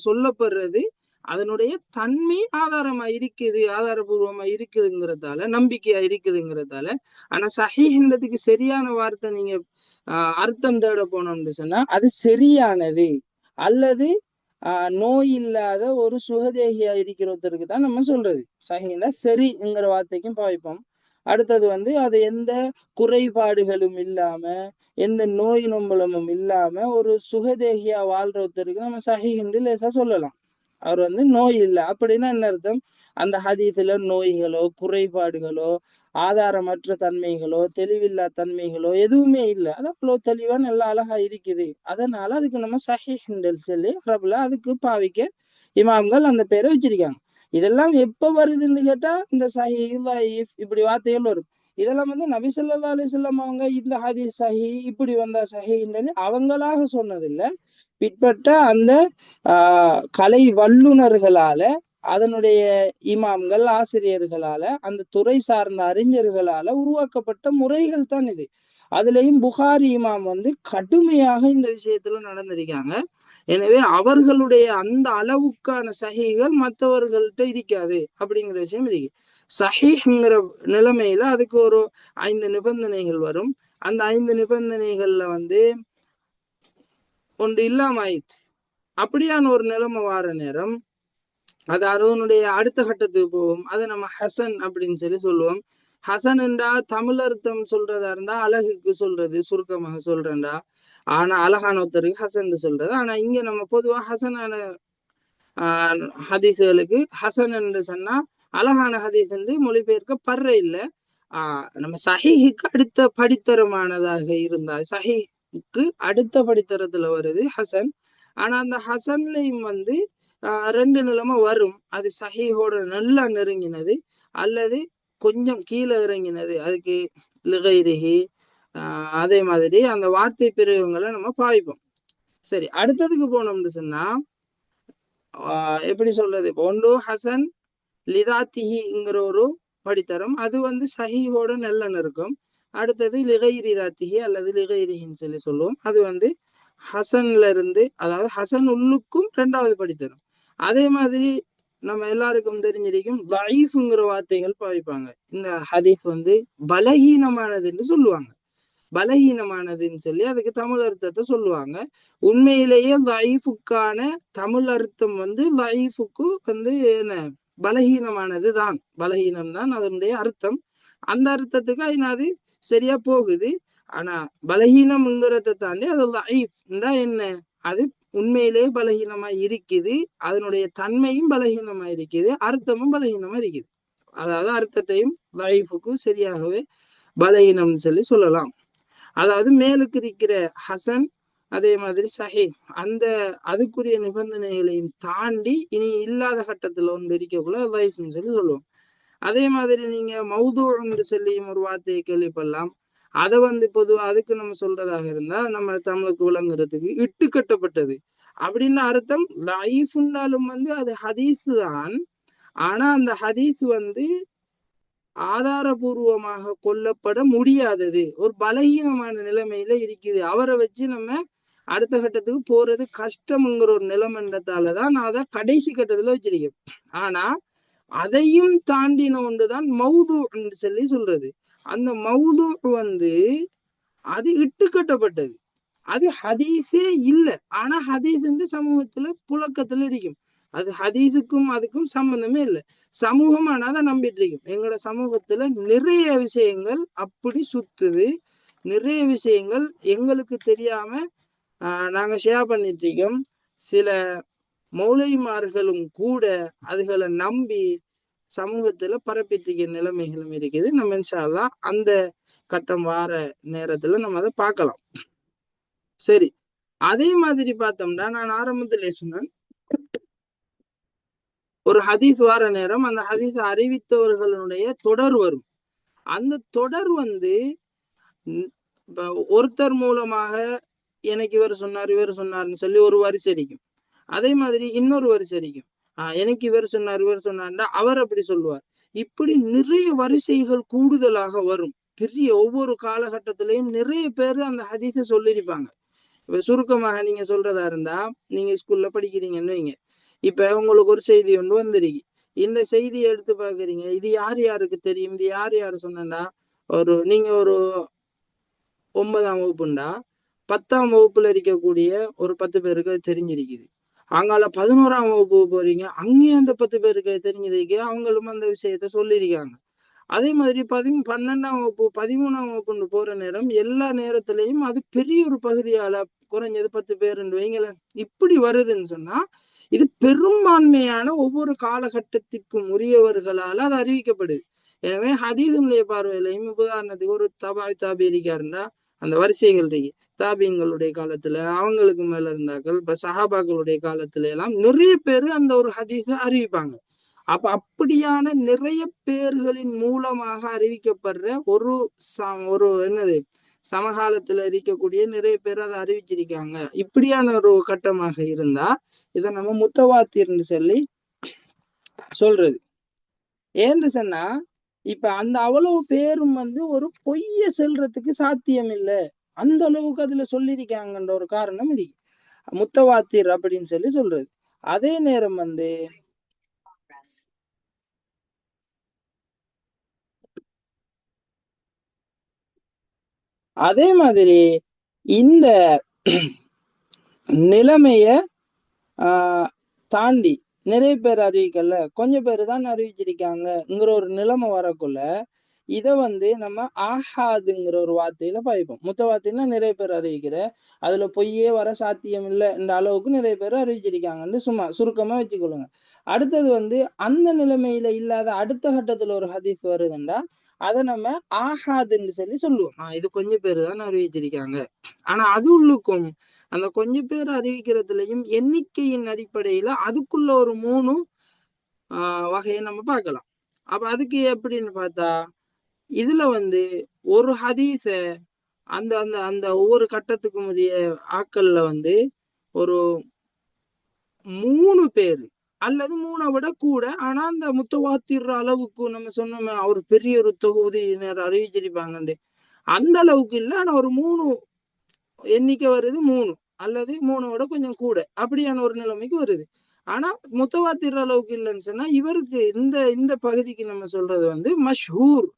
சொல்லப்படுறது அதனுடைய தன்மை ஆதாரமா இருக்குது, ஆதாரபூர்வமா இருக்குதுங்கிறதால, நம்பிக்கையா இருக்குதுங்கிறதால. ஆனா சஹீஹ்ன்றதுக்கு சரியான வார்த்தை நீங்க அர்த்தம் தேட போனோம்னு சொன்னா அது சரியானது அல்லது நோய் இல்லாத ஒரு சுகதேகியா இருக்கிறவருக்கு தான் நம்ம சொல்றது. சஹீஹ்னா சரிங்கிற வார்த்தைக்கும் பாவிப்போம். அடுத்தது அது எந்த குறைபாடுகளும் இல்லாம எந்த நோய் நொம்பலமும் இல்லாம ஒரு சுகதேகியா வாழ்றவருக்கு நம்ம சஹீஹ் லேசா சொல்லலாம். அவர் நோய் இல்லை அப்படின்னா என்ன அர்த்தம்? அந்த ஹதீஸ்ல நோய்களோ குறைபாடுகளோ ஆதாரமற்ற தன்மைகளோ தெளிவில்லா தன்மைகளோ எதுவுமே இல்லை. அது அவ்வளோ தெளிவா நல்லா அழகா இருக்குது. அதனால அதுக்கு நம்ம சஹீஹ் சொல்லி அரபுல அதுக்கு பாவிக்க இமாம்கள் அந்த பேரை வச்சிருக்காங்க. இதெல்லாம் எப்ப வருதுன்னு கேட்டா இந்த சஹீஹ் லைஃப் இப்படி வார்த்தைகள் வரும். இதெல்லாம் நபி ஸல்லல்லாஹு அலைஹி வஸல்லம் அவங்க இந்த ஹதீஸ் சஹி இப்படி வந்தா சஹின்னு அவங்களாக சொன்னதில்லை. பிற்பட்ட அந்த கலை வல்லுநர்களால அதனுடைய இமாம்கள் ஆசிரியர்களால அந்த துறை சார்ந்த அறிஞர்களால உருவாக்கப்பட்ட முறைகள் தான் இது. அதுலயும் புகாரி இமாம் கடுமையாக இந்த விஷயத்துல நடந்திருக்காங்க. எனவே அவர்களுடைய அந்த அளவுக்கான சஹிகள் மற்றவர்கள்ட்ட இருக்காது அப்படிங்கிற விஷயம் இருக்கு. சஹிங்கிற நிலைமையில அதுக்கு ஒரு 5 நிபந்தனைகள் வரும். அந்த 5 நிபந்தனைகள்ல ஒன்று இல்லாம ஆயிடுச்சு. அப்படியான ஒரு நிலைமை வார நேரம் அது அதனுடைய அடுத்த கட்டத்துக்கு போகும். அதை நம்ம ஹசன் அப்படின்னு சொல்லி சொல்லுவோம். ஹசன் என்றா தமிழ் அர்த்தம் சொல்றதா இருந்தா அழகுக்கு சொல்றது, சுருக்கமாக சொல்றேன்டா. ஆனா அழகான ஒருத்தருக்கு ஹசன் சொல்றது. ஆனா இங்க நம்ம பொதுவா ஹசனான ஹதீஸுகளுக்கு ஹசன் என்று சொன்னா அழகான ஹதீஸ் என்று மொழிபெயர்க்க படுற இல்லை. நம்ம சஹீஹுக்கு அடுத்த படித்தரமானதாக இருந்தால் சஹீஹுக்கு அடுத்த படித்தரத்துல வருது ஹசன். ஆனா அந்த ஹசன்லையும் ரெண்டு நிலைமை வரும். அது சஹீஹோட நல்லா நெருங்கினது அல்லது கொஞ்சம் கீழே இறங்கினது, அதுக்கு லிகைரிஹி அதே மாதிரி அந்த வார்த்தை பிரிவுகளை நம்ம பாவிப்போம். சரி, அடுத்ததுக்கு போனோம்னு சொன்னா எப்படி சொல்றது, ஒன்று ஹசன் லிதாத்திஹிங்கிற ஒரு படித்தரம், அது சஹீஹோட நல்ல நெருக்கம். அடுத்தது லிகைரிதாத்திஹி அல்லது லிகைரிஹின்னு சொல்லி சொல்லுவோம். அது ஹசன்ல இருந்து, அதாவது ஹசன் உள்ளுக்கும் ரெண்டாவது படித்தரம். அதே மாதிரி நம்ம எல்லாருக்கும் தெரிஞ்சிருக்கும் லைஃப்ங்கிற வார்த்தைகள் பாவிப்பாங்க. இந்த ஹதீஸ் பலகீனமானதுன்னு சொல்லுவாங்க. பலகீனமானதுன்னு சொல்லி அதுக்கு தமிழ் அர்த்தத்தை சொல்லுவாங்க. உண்மையிலேயே லைஃபுக்கான தமிழ் அர்த்தம் லைஃபுக்கு என்ன பலகீனமானது தான், பலகீனம் தான் அதனுடைய அர்த்தம். அந்த அர்த்தத்துக்கு அது சரியா போகுது. ஆனா பலகீனம்ங்கிறத தாண்டி அது லைஃப்னா என்ன, அது உண்மையிலேயே பலகீனமா இருக்குது, அதனுடைய தன்மையும் பலகீனமா இருக்குது, அர்த்தமும் பலகீனமா இருக்குது. அதாவது அர்த்தத்தையும் லைஃபுக்கும் சரியாகவே பலகீனம்னு சொல்லி சொல்லலாம். அதாவது மேலுக்கு இருக்கிற ஹசன் அதே மாதிரி சஹி அந்த அதுக்குரிய நிபந்தனைகளையும் தாண்டி இனி இல்லாத கட்டத்துல ஒன்று இருக்கக்குள்ள லைஃப்னு சொல்லி சொல்லுவோம். அதே மாதிரி நீங்க மௌதுன்னு சொல்லியும் ஒரு வார்த்தையை கேள்விப்படலாம். அதை பொதுவா அதுக்கு நம்ம சொல்றதாக இருந்தா நம்ம தமிழுக்கு விளங்குறதுக்கு இட்டு கட்டப்பட்டது அப்படின்னு அர்த்தம். லைஃப்னாலும் அது ஹதீஸ் தான். ஆனா அந்த ஹதீஸ் ஆதாரபூர்வமாக கொல்லப்பட முடியாதது, ஒரு பலகீனமான நிலைமையில இருக்குது. அவரை வச்சு நம்ம அடுத்த கட்டத்துக்கு போறது கஷ்டம்ங்கிற ஒரு நிலைமன்றத்தாலதான் நான் அதை கடைசி கட்டத்துல வச்சிருக்கேன். ஆனா அதையும் தாண்டின ஒன்றுதான் மௌது சொல்லி சொல்றது. அந்த மௌது அது இட்டுக்கட்டப்பட்டது, அது ஹதீஸே இல்லை. ஆனா ஹதீஸ் சமூகத்துல புழக்கத்துல இருக்கும். அது ஹதீஸுக்கும் அதுக்கும் சம்பந்தமே இல்லை. சமூகம் ஆனாதான் நம்பிட்டு இருக்கும். எங்களோட சமூகத்துல நிறைய விஷயங்கள் அப்படி சுத்துது, நிறைய விஷயங்கள் எங்களுக்கு தெரியாம நாங்க ஷேர் பண்ணிட்டு இருக்கோம். சில மௌலைமார்களும் கூட அதுகளை நம்பி சமூகத்துல பரப்பிட்டு இருக்க நிலைமைகளும் இருக்குது. நம்ம இன்ஷா அல்லாஹ் அந்த கட்டம் வார நேரத்துல நம்ம அதை பார்க்கலாம். சரி, அதே மாதிரி பார்த்தோம்னா நான் ஆரம்பத்திலே சொன்னேன், ஒரு ஹதீஸ் வார நேரம் அந்த ஹதீஸ் அறிவித்தவர்களுடைய தொடர் வரும். அந்த தொடர் ஒருத்தர் மூலமாக எனக்கு இவர் சொன்னார் இவர் சொன்னார்னு சொல்லி ஒரு வரிசை அடிக்கும். அதே மாதிரி இன்னொரு வரிசை அடிக்கும். எனக்கு இவர் சொன்னார் இவர் சொன்னார்னா அவர் அப்படி சொல்லுவார். இப்படி நிறைய வரிசைகள் கூடுதலாக வரும். பெரிய ஒவ்வொரு காலகட்டத்திலையும் நிறைய பேர் அந்த ஹதீஸை சொல்லியிருப்பாங்க. இப்ப சுருக்கமாக நீங்க சொல்றதா இருந்தா, நீங்க ஸ்கூல்ல படிக்கிறீங்கன்னு வைங்க, இப்ப உங்களுக்கு ஒரு செய்தி ஒன்று வந்திருக்கு. இந்த செய்தியை எடுத்து பாக்குறீங்க, இது யார் யாருக்கு தெரியும், இது யார் யாரு சொன்னா, நீங்க ஒரு 9ஆம் வகுப்புண்டா 10ஆம் வகுப்புல இருக்கக்கூடிய ஒரு 10 பேருக்கு அது தெரிஞ்சிருக்குது. அங்கால 11ஆம் வகுப்பு போறீங்க, அங்கேயும் அந்த 10 பேருக்கு தெரிஞ்சிருக்கு, அவங்களும் அந்த விஷயத்த சொல்லியிருக்காங்க. அதே மாதிரி 12ஆம் வகுப்பு 13ஆம் வகுப்புன்னு போற நேரம் எல்லா நேரத்திலையும் அது பெரிய ஒரு பகுதியால குறைஞ்சது 10 பேருன்னு வைங்களேன். இப்படி வருதுன்னு சொன்னா இது பெரும்பான்மையான ஒவ்வொரு காலகட்டத்திற்கும் உரியவர்களால அது அறிவிக்கப்படுது. எனவே ஹதீதுடைய பார்வையிலையும் உதாரணத்துக்கு ஒரு தாபி இருக்காருன்னா அந்த வரிசைகள் இருக்கு. தாபியங்களுடைய காலத்துல அவங்களுக்கு மேல இருந்தார்கள், இப்ப சஹாபாக்களுடைய காலத்துல எல்லாம் நிறைய பேரு அந்த ஒரு ஹதீஸ அறிவிப்பாங்க. அப்ப அப்படியான நிறைய பேர்களின் மூலமாக அறிவிக்கப்படுற ஒரு என்னது சமகாலத்துல இருக்கக்கூடிய நிறைய பேர் அதை அறிவிச்சிருக்காங்க. இப்படியான ஒரு கட்டமாக இருந்தா இதை நம்ம முத்தவாத்திர்னு சொல்லி சொல்றது. ஏன்னு சொன்னா இப்ப அந்த அவ்வளவு பேரும் ஒரு பொய்ய செல்றதுக்கு சாத்தியம் இல்லை. அந்த அளவுக்கு அதுல சொல்லியிருக்காங்கன்ற ஒரு காரணம் இருக்கு, முத்தவாத்திர் அப்படின்னு சொல்லி சொல்றது. அதே நேரம் அதே மாதிரி இந்த நிலைமைய தாண்டி நிறைய பேர் அறிவிக்கல, கொஞ்சம் பேர் தான் அறிவிச்சிருக்காங்கங்கிற ஒரு நிலைமை வரக்குள்ள இத நம்ம ஆஹாதுங்கிற ஒரு வார்த்தையில பாய்ப்போம். முத்தவாத்தின்னா நிறைய பேர் அறிவிக்கிற, அதுல பொய்யே வர சாத்தியம் இல்லை என்ற அளவுக்கு நிறைய பேர் அறிவிச்சிருக்காங்கன்னு சும்மா சுருக்கமா வச்சுக்கொள்ளுங்க. அடுத்தது அந்த நிலைமையில இல்லாத அடுத்த கட்டத்துல ஒரு ஹதீஸ் வருதுண்டா அதை நம்ம ஆஹாதுன்னு சொல்லி சொல்லுவோம். இது கொஞ்சம் பேர் தான் அறிவிச்சிருக்காங்க. ஆனா அது உள்ளுக்கும் அந்த கொஞ்சம் பேர் அறிவிக்கிறதுலயும் எண்ணிக்கையின் அடிப்படையில அதுக்குள்ள ஒரு 3 வகையை நம்ம பார்க்கலாம். அப்ப அதுக்கு எப்படின்னு பார்த்தா இதுல ஒரு ஹதீஸ அந்த அந்த அந்த ஒவ்வொரு கட்டத்துக்கும் உரிய ஆக்கள்ல ஒரு 3 பேரு அல்லது 3 விட கூட, ஆனா அந்த முத்தவாத்திர அளவுக்கு நம்ம சொன்னோமே அவர் பெரிய ஒரு தொகுதியினர் அறிவிச்சிருப்பாங்கண்டு அந்த அளவுக்கு இல்லை. ஆனா ஒரு 3 எண்ணிக்கை வருது, 3 அல்லது 3 விட கொஞ்சம் கூட அப்படியான ஒரு நிலைமைக்கு வருது. ஆனா முத்தவாத்திர அளவுக்கு இல்லைன்னு சொன்னா இவருக்கு இந்த இந்த பகுதிக்கு நம்ம சொல்றது மஷ்ஹூர்.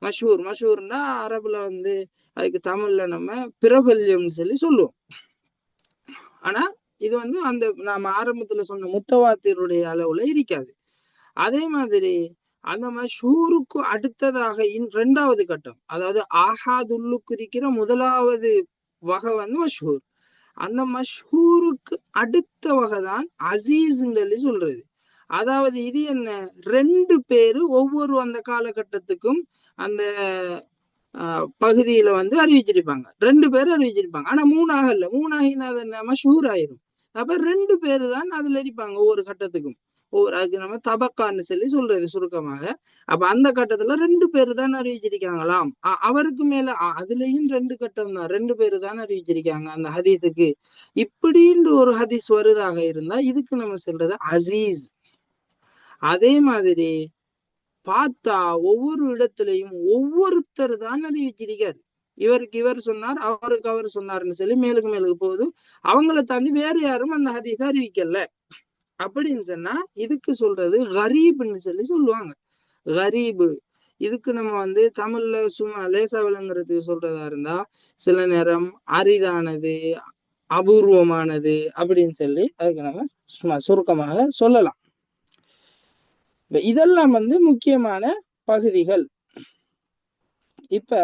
மஷூர்னா அரபுல அதுக்கு தமிழ்ல நம்ம பிரபல்யம்னு சொல்லி சொல்லுவோம். ஆனா இது அந்த நாம ஆரம்பத்துல சொன்ன முத்தவாத்திருடைய அளவுல இருக்காது. அதே மாதிரி அந்த மஷூருக்கு அடுத்ததாக 2வது கட்டம், அதாவது ஆஹாதுல்லுக்கு இருக்கிற முதலாவது வகை மஷூர். அந்த மஷூருக்கு அடுத்த வகை தான் அசீஸ் சொல்லி சொல்றது. அதாவது இது என்ன, 2 பேரு ஒவ்வொரு அந்த காலகட்டத்துக்கும் அந்த பகுதியில அறிவிச்சிருப்பாங்க. 2 பேர் அறிவிச்சிருப்பாங்க. ஆனா 3 ஆகல, 3 ஆகினா அது மஷூர் ஆயிரும். அப்ப 2 பேரு தான் அதுல இருப்பாங்க ஒவ்வொரு கட்டத்துக்கும். அதுக்கு நம்ம தபக்கான்னு சொல்லி சொல்றது சுருக்கமாக. அப்ப அந்த கட்டத்துல 2 பேரு தான் அறிவிச்சிருக்காங்களாம். அவருக்கு மேல அதுலயும் 2 கட்டம் தான், 2 பேரு தான் அறிவிச்சிருக்காங்க அந்த ஹதீஸுக்கு. இப்படின்னு ஒரு ஹதீஸ் வருதாக இருந்தா இதுக்கு நம்ம சொல்றது அசீஸ். அதே மாதிரி பார்த்தா ஒவ்வொரு இடத்துலையும் ஒவ்வொருத்தர் தான் அறிவிச்சிருக்காரு. இவருக்கு இவர் சொன்னார், அவருக்கு அவர் சொன்னார்னு சொல்லி மேலுக்கு மேலுக்கு போகுது. அவங்கள தாண்டி வேற யாரும் அந்த ஹதீஸை அறிவிக்கல. அப்படின்னு சொன்னா இதுக்கு சொல்றது கரீப்னு சொல்லி சொல்லுவாங்க. கரீபு. இதுக்கு நம்ம தமிழ்ல சும்மா லேசா விளங்குறதுக்கு சொல்றதா இருந்தா சில நேரம் அரிதானது, அபூர்வமானது அப்படின்னு சொல்லி அதுக்கு நம்ம சும்மா சுருக்கமாக சொல்லலாம். இதெல்லாம் முக்கியமான பகுதிகள். இப்ப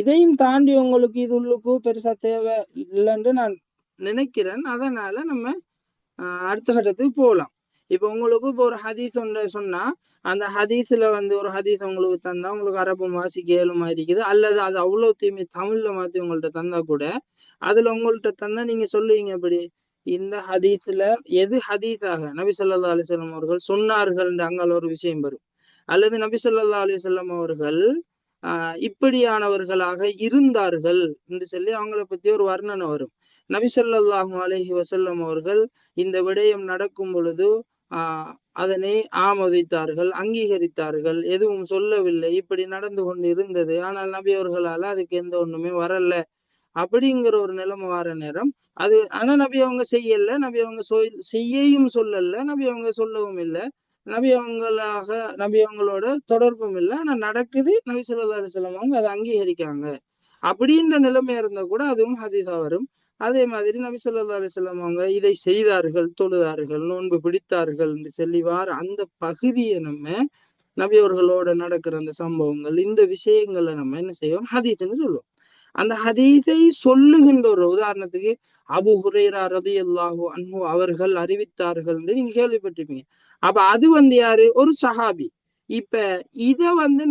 இதையும் தாண்டி உங்களுக்கு இது உள்ளுக்கு பெருசா தேவை இல்லைன்னு நான் நினைக்கிறேன். அதனால நம்ம அடுத்த கட்டத்துக்கு போகலாம். இப்ப உங்களுக்கு இப்போ ஒரு ஹதீஸ் ஒன்று சொன்னா அந்த ஹதீஸ்ல ஒரு ஹதீஸ் உங்களுக்கு தந்தா உங்களுக்கு அரபு வாசிக்க ஏழுமா இருக்குது, அல்லது அது அவ்வளோத்தையுமே தமிழ்ல மாத்தி உங்கள்ட்ட தந்தா கூட அதுல உங்கள்ட்ட தந்தா நீங்க சொல்லுவீங்க எப்படி, இந்த ஹதீஸ்ல எது ஹதீஸாக நபி ஸல்லல்லாஹு அலைஹி வஸல்லம் அவர்கள் சொன்னார்கள் அங்கால ஒரு விஷயம் வரும், அல்லது நபி ஸல்லல்லாஹு அலைஹி வஸல்லம் அவர்கள் இப்படியானவர்களாக இருந்தார்கள் என்று சொல்லி அவங்கள பத்தி ஒரு வர்ணனை வரும். நபி ஸல்லல்லாஹு அலைஹி வஸல்லம் அவர்கள் இந்த விடயம் நடக்கும் பொழுது அதனை ஆமோதித்தார்கள், அங்கீகரித்தார்கள், எதுவும் சொல்லவில்லை, இப்படி நடந்து கொண்டு இருந்தது. ஆனால் நபி அவர்களால அதுக்கு எந்த ஒண்ணுமே வரல அப்படிங்கிற ஒரு நிலைமை வர நேரம் அது. ஆனா நபி அவங்க செய்யல, நபி அவங்க செய்யவும் சொல்லல, நபி அவங்க சொல்லவும் இல்லை, நபி அவங்களாக நபி அவங்களோட தொடர்பும் இல்லை. ஆனா நடக்குது, நபி ஸல்லல்லாஹு அலைஹி வஸல்லம் அவங்க அதை அங்கீகரிக்காங்க. அப்படின்ற நிலைமையா இருந்தா கூட அதுவும் ஹதீஸா வரும். அதே மாதிரி நபி ஸல்லல்லாஹு அலைஹி வஸல்லம் அவங்க இதை செய்தார்கள், தொழுதார்கள், நோன்பு பிடித்தார்கள் என்று சொல்லிவார் அந்த பகுதியை நம்ம நபி அவர்களோட நடக்கிற அந்த சம்பவங்கள், இந்த விஷயங்களை நம்ம என்ன செய்வோம், ஹதீஸ்ன்னு சொல்லுவோம். அந்த ஹதீஸை சொல்லுகின்ற ஒரு உதாரணத்துக்கு அபு ஹுரைரா ரலியல்லாஹு அன்ஹு அவர்கள் அறிவித்தார்கள் என்று நீங்க கேள்விப்பட்டிருப்பீங்க. அப்ப அது யாரு, ஒரு சஹாபி. இப்ப இத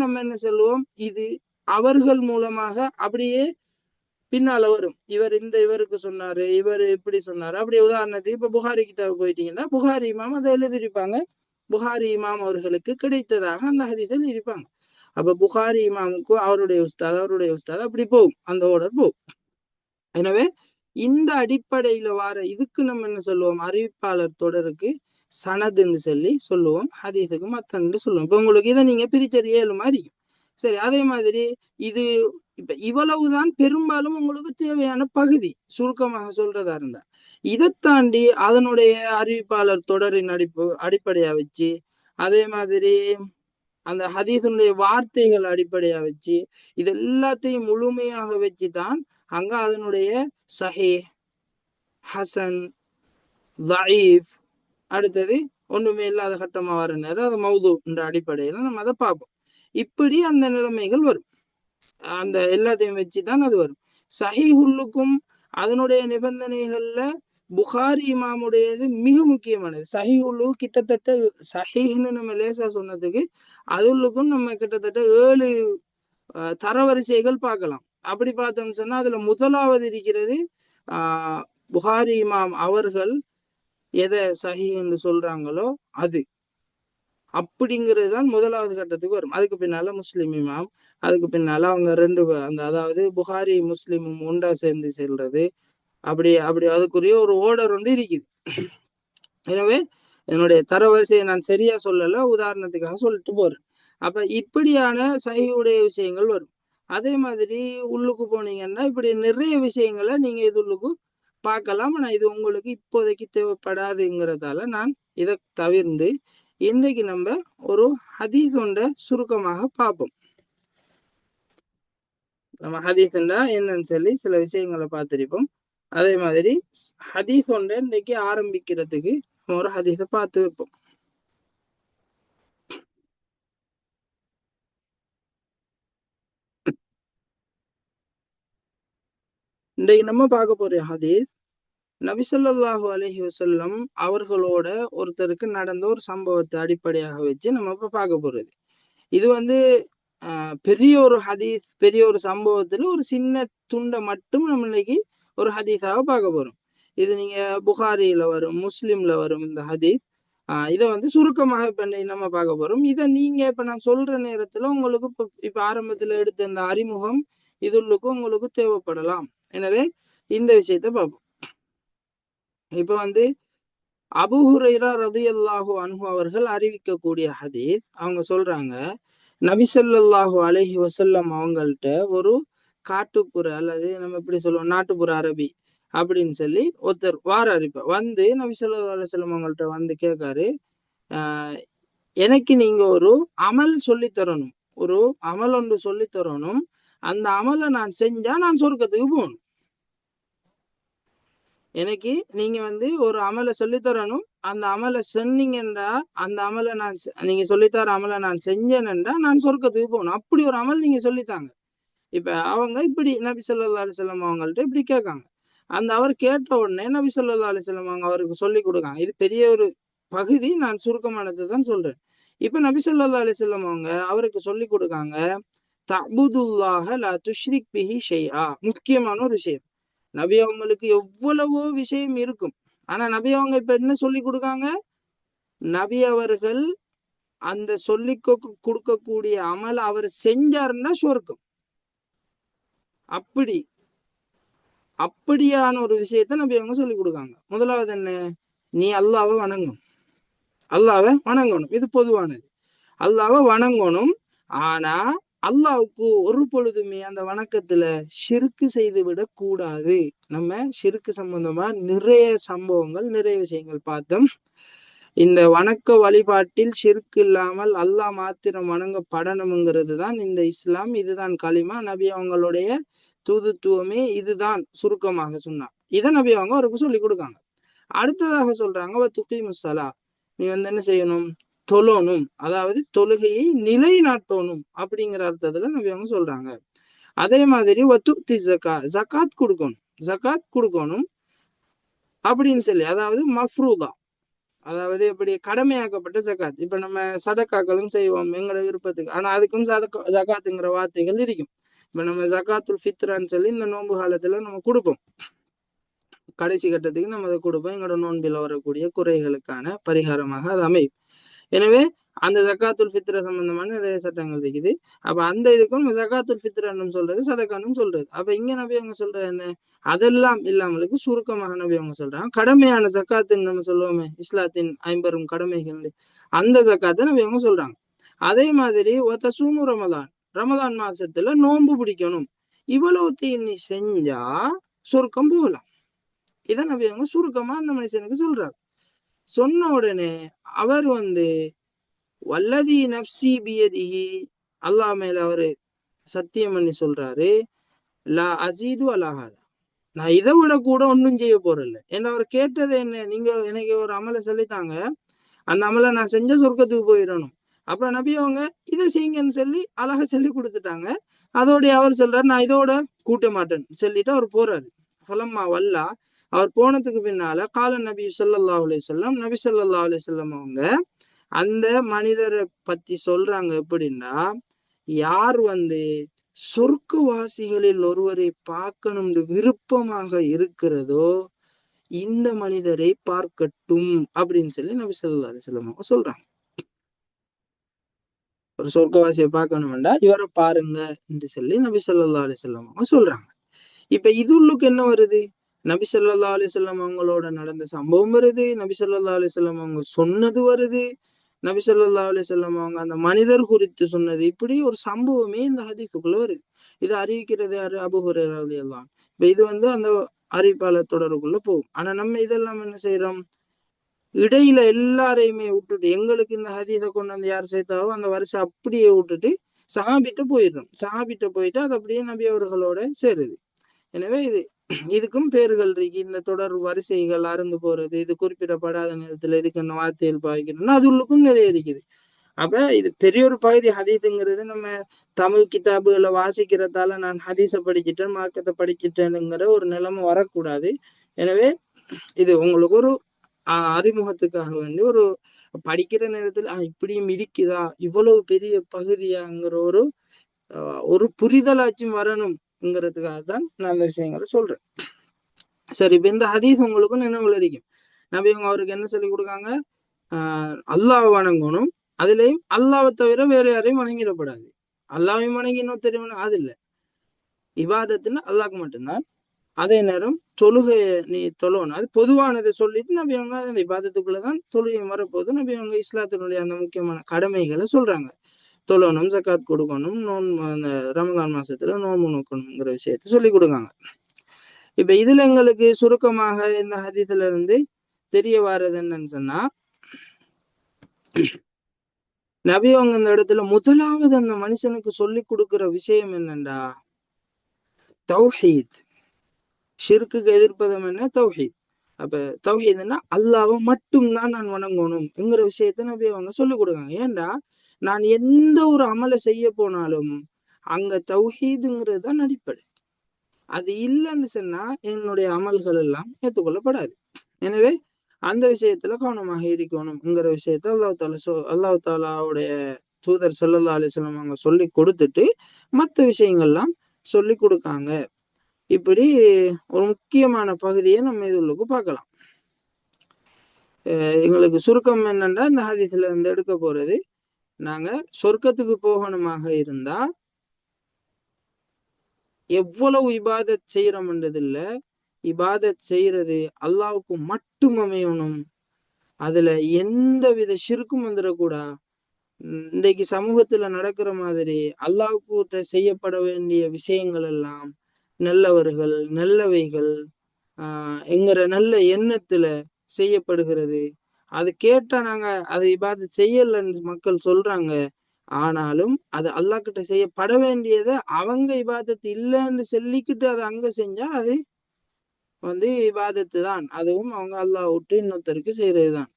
நம்ம என்ன சொல்லுவோம், இது அவர்கள் மூலமாக அப்படியே பின்னால வரும். இவருக்கு சொன்னாரு, இவர் இப்படி சொன்னாரு. அப்படி உதாரணத்துக்கு இப்ப புகாரி கிதாபு போயிட்டீங்கன்னா, புகாரி இமாம் அதை எழுதியிருப்பாங்க. புகாரி இமாம் அவர்களுக்கு கிடைத்ததாக அந்த ஹதீஸில் இருப்பாங்க. அப்ப புகாரி இமாமுக்கும் அவருடைய உஸ்தாத் அப்படி போகும், அந்த ஓர்டர் போகும். எனவே இந்த அடிப்படையில வார இதுக்கு நம்ம என்ன சொல்லுவோம், அறிவிப்பாளர் தொடருக்கு சனதுன்னு சொல்லுவோம், ஹதீஸுக்கு மத்தன்னு சொல்லுவோம். இப்ப உங்களுக்கு இதை நீங்க பிரிச்சறிய ஏழு மாதிரி. சரி, அதே மாதிரி இது இப்ப இவ்வளவுதான் பெரும்பாலும் உங்களுக்கு தேவையான பகுதி, சுருக்கமாக சொல்றதா இருந்தா. இதை தாண்டி அதனுடைய அறிவிப்பாளர் தொடரின் அடிப்படையா வச்சு, அதே மாதிரி அந்த ஹதீஸுடைய வார்த்தைகள் அடிப்படையா வச்சு, இது எல்லாத்தையும் முழுமையாக வச்சுதான் அங்க அதனுடைய சஹீஹ், ஹசன், தஈஃப், அடுத்தது ஒண்ணுமே இல்லாத கட்டமா வர நேரம் அது மௌது என்ற அடிப்படையில நம்ம அதை பார்ப்போம். இப்படி அந்த நிலைமைகள் வரும். அந்த எல்லாத்தையும் வச்சுதான் அது வரும். சஹீஹுல்லுக்கும் அதனுடைய நிபந்தனைகள்ல புகாரி இமாமுடையது மிக முக்கியமானது. சஹீஹுல்லு கிட்டத்தட்ட சஹீஹ்னு நம்ம லேசா சொன்னதுக்கு அதுள்ளுக்கும் நம்ம கிட்டத்தட்ட 7 தரவரிசைகள் பார்க்கலாம். அப்படி பார்த்தோம்னு சொன்னா அதுல முதலாவது இருக்கிறது புகாரி இமாம் அவர்கள் எதை சஹீஹ் என்று சொல்றாங்களோ அது, அப்படிங்கிறது தான் முதலாவது கட்டத்துக்கு வரும். அதுக்கு பின்னால முஸ்லிம் இமாம், அதுக்கு பின்னால அவங்க ரெண்டு அந்த அதாவது புகாரி முஸ்லிமும் ஒன்றா சேர்ந்து செல்றது, அப்படி அப்படி அதுக்குரிய ஒரு ஓர்டர் ஒன்று இருக்குது. எனவே என்னுடைய தரவரிசையை நான் சரியா சொல்லல, உதாரணத்துக்காக சொல்லிட்டு போறேன். அப்ப இப்படியான சஹீஹுடைய விஷயங்கள் வரும். அதே மாதிரி உள்ளுக்கு போனீங்கன்னா இப்படி நிறைய விஷயங்களை நீங்க இது உள்ளுக்கு பார்க்கலாம். ஆனா இது உங்களுக்கு இப்போதைக்கு தேவைப்படாதுங்கிறதால நான் இதை தவிர்ந்து இன்றைக்கு நம்ம ஒரு ஹதீஸ் ஒன்றை சுருக்கமாக பார்ப்போம். நம்ம ஹதீஸ்ன்றா என்னன்னு சில விஷயங்களை பார்த்திருப்போம். அதே மாதிரி ஹதீஸ் ஒன்றை இன்னைக்கு ஆரம்பிக்கிறதுக்கு ஒரு ஹதீஸை பார்த்து வைப்போம். இன்றைக்கு நம்ம பார்க்க போற ஹதீஸ் நபி ஸல்லல்லாஹு அலைஹி வஸல்லம் அவர்களோட ஒருத்தருக்கு நடந்த ஒரு சம்பவத்தை அடிப்படையாக வச்சு நம்ம இப்ப பார்க்க போறது. இது பெரிய ஒரு ஹதீஸ், பெரிய ஒரு சம்பவத்துல ஒரு சின்ன துண்டை மட்டும் நம்ம இன்னைக்கு ஒரு ஹதீஸாக பார்க்க போறோம். இது நீங்க புகாரியில வரும், முஸ்லிம்ல வரும் இந்த ஹதீஸ். இதை சுருக்கமாக இப்ப நம்ம பார்க்க போறோம். இதை நீங்க இப்ப நான் சொல்ற நேரத்துல உங்களுக்கு இப்ப ஆரம்பத்துல எடுத்த இந்த அறிமுகம் இதுள்ளுக்கும் உங்களுக்கு தேவைப்படலாம். எனவே இந்த விஷயத்த பார்ப்போம். இப்ப அபூ ஹுரைரா ரலியல்லாஹு அன்ஹு அவர்கள் அறிவிக்கக்கூடிய ஹதீஸ். அவங்க சொல்றாங்க, நபி ஸல்லல்லாஹு அலைஹி வஸல்லம் அவங்கள்ட்ட ஒரு காட்டுப்புற அல்லது நம்ம எப்படி சொல்லுவோம் நாட்டுப்புற அரபி அப்படின்னு ஒருத்தர் அறிப்ப நபி ஸல்லல்லாஹு அலைஹி வஸல்லம் அவங்கள்ட்ட கேட்காரு, எனக்கு நீங்க ஒரு அமல் சொல்லி தரணும், ஒரு அமல் ஒன்று சொல்லி தரணும், அந்த அமலை நான் செஞ்சா நான் சொர்க்கத்துக்கு போகணும். எனக்கு நீங்க ஒரு அமலை சொல்லி தரணும், அந்த அமலை சொன்னீங்கன்னா அந்த அமலை நீங்க சொல்லித்தர அமலை நான் செஞ்சேன்டா நான் சொர்க்கத்துக்கு போகணும். அப்படி ஒரு அமல் நீங்க சொல்லித்தாங்க. இப்ப அவங்க இப்படி நபி ஸல்லல்லாஹு அலைஹி வஸல்லம் அவங்கள்ட்ட இப்படி கேட்காங்க. அவர் கேட்ட உடனே நபி ஸல்லல்லாஹு அலைஹி வஸல்லம் அவங்க அவருக்கு சொல்லி கொடுக்காங்க. இது பெரிய ஒரு பகுதி, நான் சுருக்கமானதை தான் சொல்றேன். இப்ப நபி ஸல்லல்லாஹு அலைஹி வஸல்லம் அவங்க அவருக்கு சொல்லி கொடுக்காங்க, தஅபுதுல்லாஹ லா துஷ்ரிக் பிஹி ஷைஆ. முக்கியமான ஒரு விஷயம். நபி அவங்களுக்கு எவ்வளவோ விஷயம் இருக்கும், ஆனா நபி அவங்க இப்ப என்ன சொல்லி கொடுக்காங்க, நபி அவர்கள் அந்த சொல்லி கொடுக்கக்கூடிய அமல் அவர் செஞ்சாருன்னா சொர்க்கம். அப்படியான ஒரு விஷயத்த நபி அவங்க சொல்லி கொடுக்காங்க. முதலாவது என்ன, நீ அல்லாஹ்வை வணங்கணும், அல்லாஹ்வை வணங்கணும். இது பொதுவானது, அல்லாஹ்வை வணங்கணும். ஆனா அல்லாவுக்கு ஒரு பொழுதுமே அந்த வணக்கத்துல ஷிர்கு செய்து விடக் கூடாது. நம்ம ஷிர்கு சம்பந்தமா நிறைய சம்பவங்கள், நிறைய விஷயங்கள் பார்த்தோம். இந்த வணக்க வழிபாட்டில் ஷிர்க் இல்லாமல் அல்லாஹ் மாத்திரம் வணங்கப்படணுங்கிறது தான் இந்த இஸ்லாம். இதுதான் களிமா. நபி அவங்களுடைய தூதுத்துவமே இதுதான் சுருக்கமாக சொன்னார். இதை நபி அவங்க அவருக்கு சொல்லி கொடுக்காங்க. அடுத்ததாக சொல்றாங்க, துக்கி முசலா, நீ என்ன செய்யணும், தொழணும், அதாவது தொழுகையை நிலைநாட்டணும் அப்படிங்கிற அர்த்தத்துல நபி அவங்க சொல்றாங்க. அதே மாதிரி ஜகாத் கொடுக்கணும், ஜகாத் கொடுக்கணும் அப்படின்னு சொல்லி, அதாவது மஃப்ரூதா, அதாவது எப்படி கடமையாக்கப்பட்ட ஜகாத். இப்ப நம்ம சதக்காக்களும் செய்வோம் எங்களோட விருப்பத்துக்கு, ஆனா அதுக்கும் ஜகாத்துங்கிற வார்த்தைகள் இருக்கும். இப்ப நம்ம ஜகாத்துல் ஃபித்ரான்னு சொல்லி இந்த நோன்பு காலத்துல நம்ம கொடுப்போம், கடைசி கட்டத்துக்கு நம்ம அதை கொடுப்போம், எங்களோட நோன்பில் வரக்கூடிய குறைகளுக்கான பரிகாரமாக அது அமையும். எனவே அந்த ஜக்காத்துல் ஃபித்ர சம்பந்தமான நிறைய சட்டங்கள் இருக்குது. அப்ப அந்த இதுக்கும் ஜக்காத்துல் ஃபித்ரன்னு சொல்றது, சதக்கான்னு சொல்றது. அப்ப இங்க நபி அவங்க சொல்றது என்ன, அதெல்லாம் இல்லாமலுக்கு சுருக்கமாக நபி அவங்க சொல்றாங்க கடமையான ஜக்காத்துன்னு நம்ம சொல்லுவோமே, இஸ்லாத்தின் 50 கடமைகள், அந்த ஜக்காத்தை நபி அவங்க சொல்றாங்க. அதே மாதிரி ஒத்தசூமு ரமதான், ரமதான் மாசத்துல நோன்பு பிடிக்கணும், இவ்வளவு நீ செஞ்சா சொர்க்கம் போகலாம். இதை நபி அவங்க சுருக்கமா அந்த மனுஷனுக்கு சொல்றாரு. சொன்ன உடனே அவர் வல்லதி நப்சி பியதிஹி, அல்லாஹ் மேல அவரு சத்தியம் பண்ணி சொல்றாரு, லா அசீது அலாஹாதா, நான் இதை விட கூட ஒன்றும் செய்ய போறதில்ல. என்ன அவர் கேட்டது என்ன, நீங்க எனக்கு ஒரு அமலை சொல்லித்தாங்க, அந்த அமலை நான் செஞ்ச சொர்க்கத்துக்கு போயிடணும். அப்ப நபி அவங்க இதை செய்யுங்கன்னு சொல்லி அழகா சொல்லி கொடுத்துட்டாங்க. அதோடைய அவர் சொல்றாரு, நான் இதோட கூட்ட மாட்டேன்னு சொல்லிட்டு அவர் போறாரு. ஃபலம்மா வல்லா, அவர் போனதுக்கு பின்னால கால நபி ஸல்லல்லாஹு அலைஹி வஸல்லம், நபி ஸல்லல்லாஹு அலைஹி வஸல்லம் அவங்க அந்த மனிதரை பத்தி சொல்றாங்க எப்படின்னா, யார் சொர்க்கவாசிகளில் ஒருவரை பார்க்கணும்னு விருப்பமாக இருக்கிறதோ இந்த மனிதரை பார்க்கட்டும் அப்படின்னு சொல்லி நபி ஸல்லல்லாஹு அலைஹி வஸல்லம் அவங்க சொல்றாங்க. ஒரு சொர்க்கவாசியை பார்க்கணும்டா இவரை பாருங்க என்று சொல்லி நபி ஸல்லல்லாஹு அலைஹி வஸல்லம் அவங்க சொல்றாங்க. இப்ப இதுள்ளுக்கு என்ன வருது, நபி ஸல்லல்லாஹு அலைஹி வஸல்லம் அவங்களோட நடந்த சம்பவம் வருது, நபி ஸல்லல்லாஹு அலைஹி வஸல்லம் அவங்க சொன்னது வருது, நபி ஸல்லல்லாஹு அலைஹி வஸல்லம் அவங்க அந்த மனிதர் குறித்து சொன்னது, இப்படி ஒரு சம்பவமே இந்த ஹதீஸுக்குள்ள வருது. இது அறிவிக்கிறது யாரு, அபூ ஹுரைரா ரலியல்லாஹு அன்ஹு. இப்ப இது அந்த அறிவிப்பாளர் தொடருக்குள்ள போகும். ஆனா நம்ம இதெல்லாம் என்ன செய்யறோம், இடையில எல்லாரையுமே விட்டுட்டு, எங்களுக்கு இந்த ஹதீஸை கொண்டு யார் சேர்த்தாவோ அந்த வருஷம் அப்படியே விட்டுட்டு சஹாபிட்ட போயிடுறோம். சஹாபிட்ட போயிட்டு அது அப்படியே நபி அவர்களோட சேருது. எனவே இதுக்கும் பேர்கள் இருக்கு. இந்த தொடர் வரிசைகள் அறந்து போறது, இது குறிப்பிடப்படாத நேரத்துல இதுக்கு என்ன வார்த்தைகள் பாய்க்கிறதுன்னா அது உள்ளுக்கும் நிறைய இருக்குது. அப்ப இது பெரிய ஒரு பகுதி ஹதீஸுங்கிறது. நம்ம தமிழ் கிதாபுகளை வாசிக்கிறதால நான் ஹதீஸை படிச்சுட்டேன், மார்க்கத்தை படிச்சுட்டேனுங்கிற ஒரு நிலைமை வரக்கூடாது. எனவே இது உங்களுக்கு ஒரு அறிமுகத்துக்காக வேண்டி ஒரு படிக்கிற நேரத்துல இப்படியும் இருக்குதா, இவ்வளவு பெரிய பகுதியாங்கிற ஒரு புரிதலாச்சும் வரணும்ங்கிறதுக்காக தான் நான் அந்த விஷயங்களை சொல்றேன். சரி, இப்ப இந்த ஹதீஸ் உங்களுக்கும் நினைவுல இருக்கும். நபி அவங்க அவருக்கு என்ன சொல்லி கொடுக்காங்க, அல்லாஹ் வணங்கணும், அதுலயும் அல்லாவை தவிர வேற யாரையும் வணங்கிடப்படாது. அல்லாவையும் வணங்கி இன்னும் தெரியும், அது இல்லை. இபாதத்துன்னு அல்லாஹ்க்கு மட்டும்தான். அதே நேரம் தொழுகை நீ தொழணும், அது பொதுவானதை சொல்லிட்டு நபி அவங்க அந்த இபாதத்துக்குள்ளதான் தொழுகை வரப்போது நபி அவங்க இஸ்லாத்தினுடைய அந்த முக்கியமான கடமைகளை சொல்றாங்க. தொழணும், ஜக்காத் கொடுக்கணும், அந்த ரமலான் மாசத்துல நோன்பு நோக்கணுங்கிற விஷயத்த சொல்லி கொடுக்காங்க. இப்ப இதுல எங்களுக்கு சுருக்கமாக இந்த ஹதீஸ்ல இருந்து தெரிய வர்றது என்னன்னு சொன்னா, நபி அவங்க இந்த இடத்துல முதலாவது அந்த மனுஷனுக்கு சொல்லி கொடுக்கிற விஷயம் என்னண்டா தௌஹீத். ஷிர்க்குக்கு எதிர்ப்பதம் என்ன, தௌஹீத். அப்ப தௌஹீத்னா அல்லாஹ்வை மட்டும்தான் நான் வணங்கணும்ங்கிற விஷயத்த நபி அவங்க சொல்லி கொடுக்காங்க. ஏன்டா, நான் எந்த ஒரு அமலை செய்ய போனாலும் அங்க தௌஹீதுங்கிறது தான் அடிப்படை. அது இல்லைன்னு சொன்னா என்னுடைய அமல்கள் எல்லாம் ஏற்றுக்கொள்ளப்படாது. எனவே அந்த விஷயத்துல கவனமாக இருக்கணும்ங்கிற விஷயத்த அல்லாஹ் தாலாவுடைய தூதர் ஸல்லல்லாஹு அலைஹி வஸல்லம் அவங்க சொல்லி கொடுத்துட்டு மற்ற விஷயங்கள்லாம் சொல்லி கொடுக்காங்க. இப்படி ஒரு முக்கியமான பகுதியை நம்ம இதுக்கு பார்க்கலாம். எங்களுக்கு சுருக்கம் என்னன்னா, இந்த ஹதீஸ்ல இருந்து எடுக்க போறது, நாங்க சொர்க்கத்துக்கு போகணுமாக இருந்தா எவ்வளவு இபாதத் செய்யறோம்ன்றது இல்ல, இபாதத் செய்யறது அல்லாஹ்வுக்கு மட்டும் அமையணும், அதுல எந்த வித ஷிர்க்கும் வந்துடக்கூடாது, இன்றைக்கு சமூகத்துல நடக்கிற மாதிரி அல்லாஹ்வுக்கு செய்யப்பட வேண்டிய விஷயங்கள் எல்லாம் நல்லவர்கள் நல்லவைகள் என்கிற நல்ல எண்ணத்துல செய்யப்படுகிறது. அது கேட்டா நாங்க அதை இபாதத் செய்யலன்னு மக்கள் சொல்றாங்க. ஆனாலும் அது அல்லாஹ் கிட்ட செய்யப்பட வேண்டியதை அவங்க இபாதத் இல்லைன்னு சொல்லிக்கிட்டு அதை அங்க செஞ்சா அது இபாதத்து தான். அதுவும் அவங்க அல்லாஹ் விட்டு இன்னொருத்தருக்கு செய்யறதுதான்.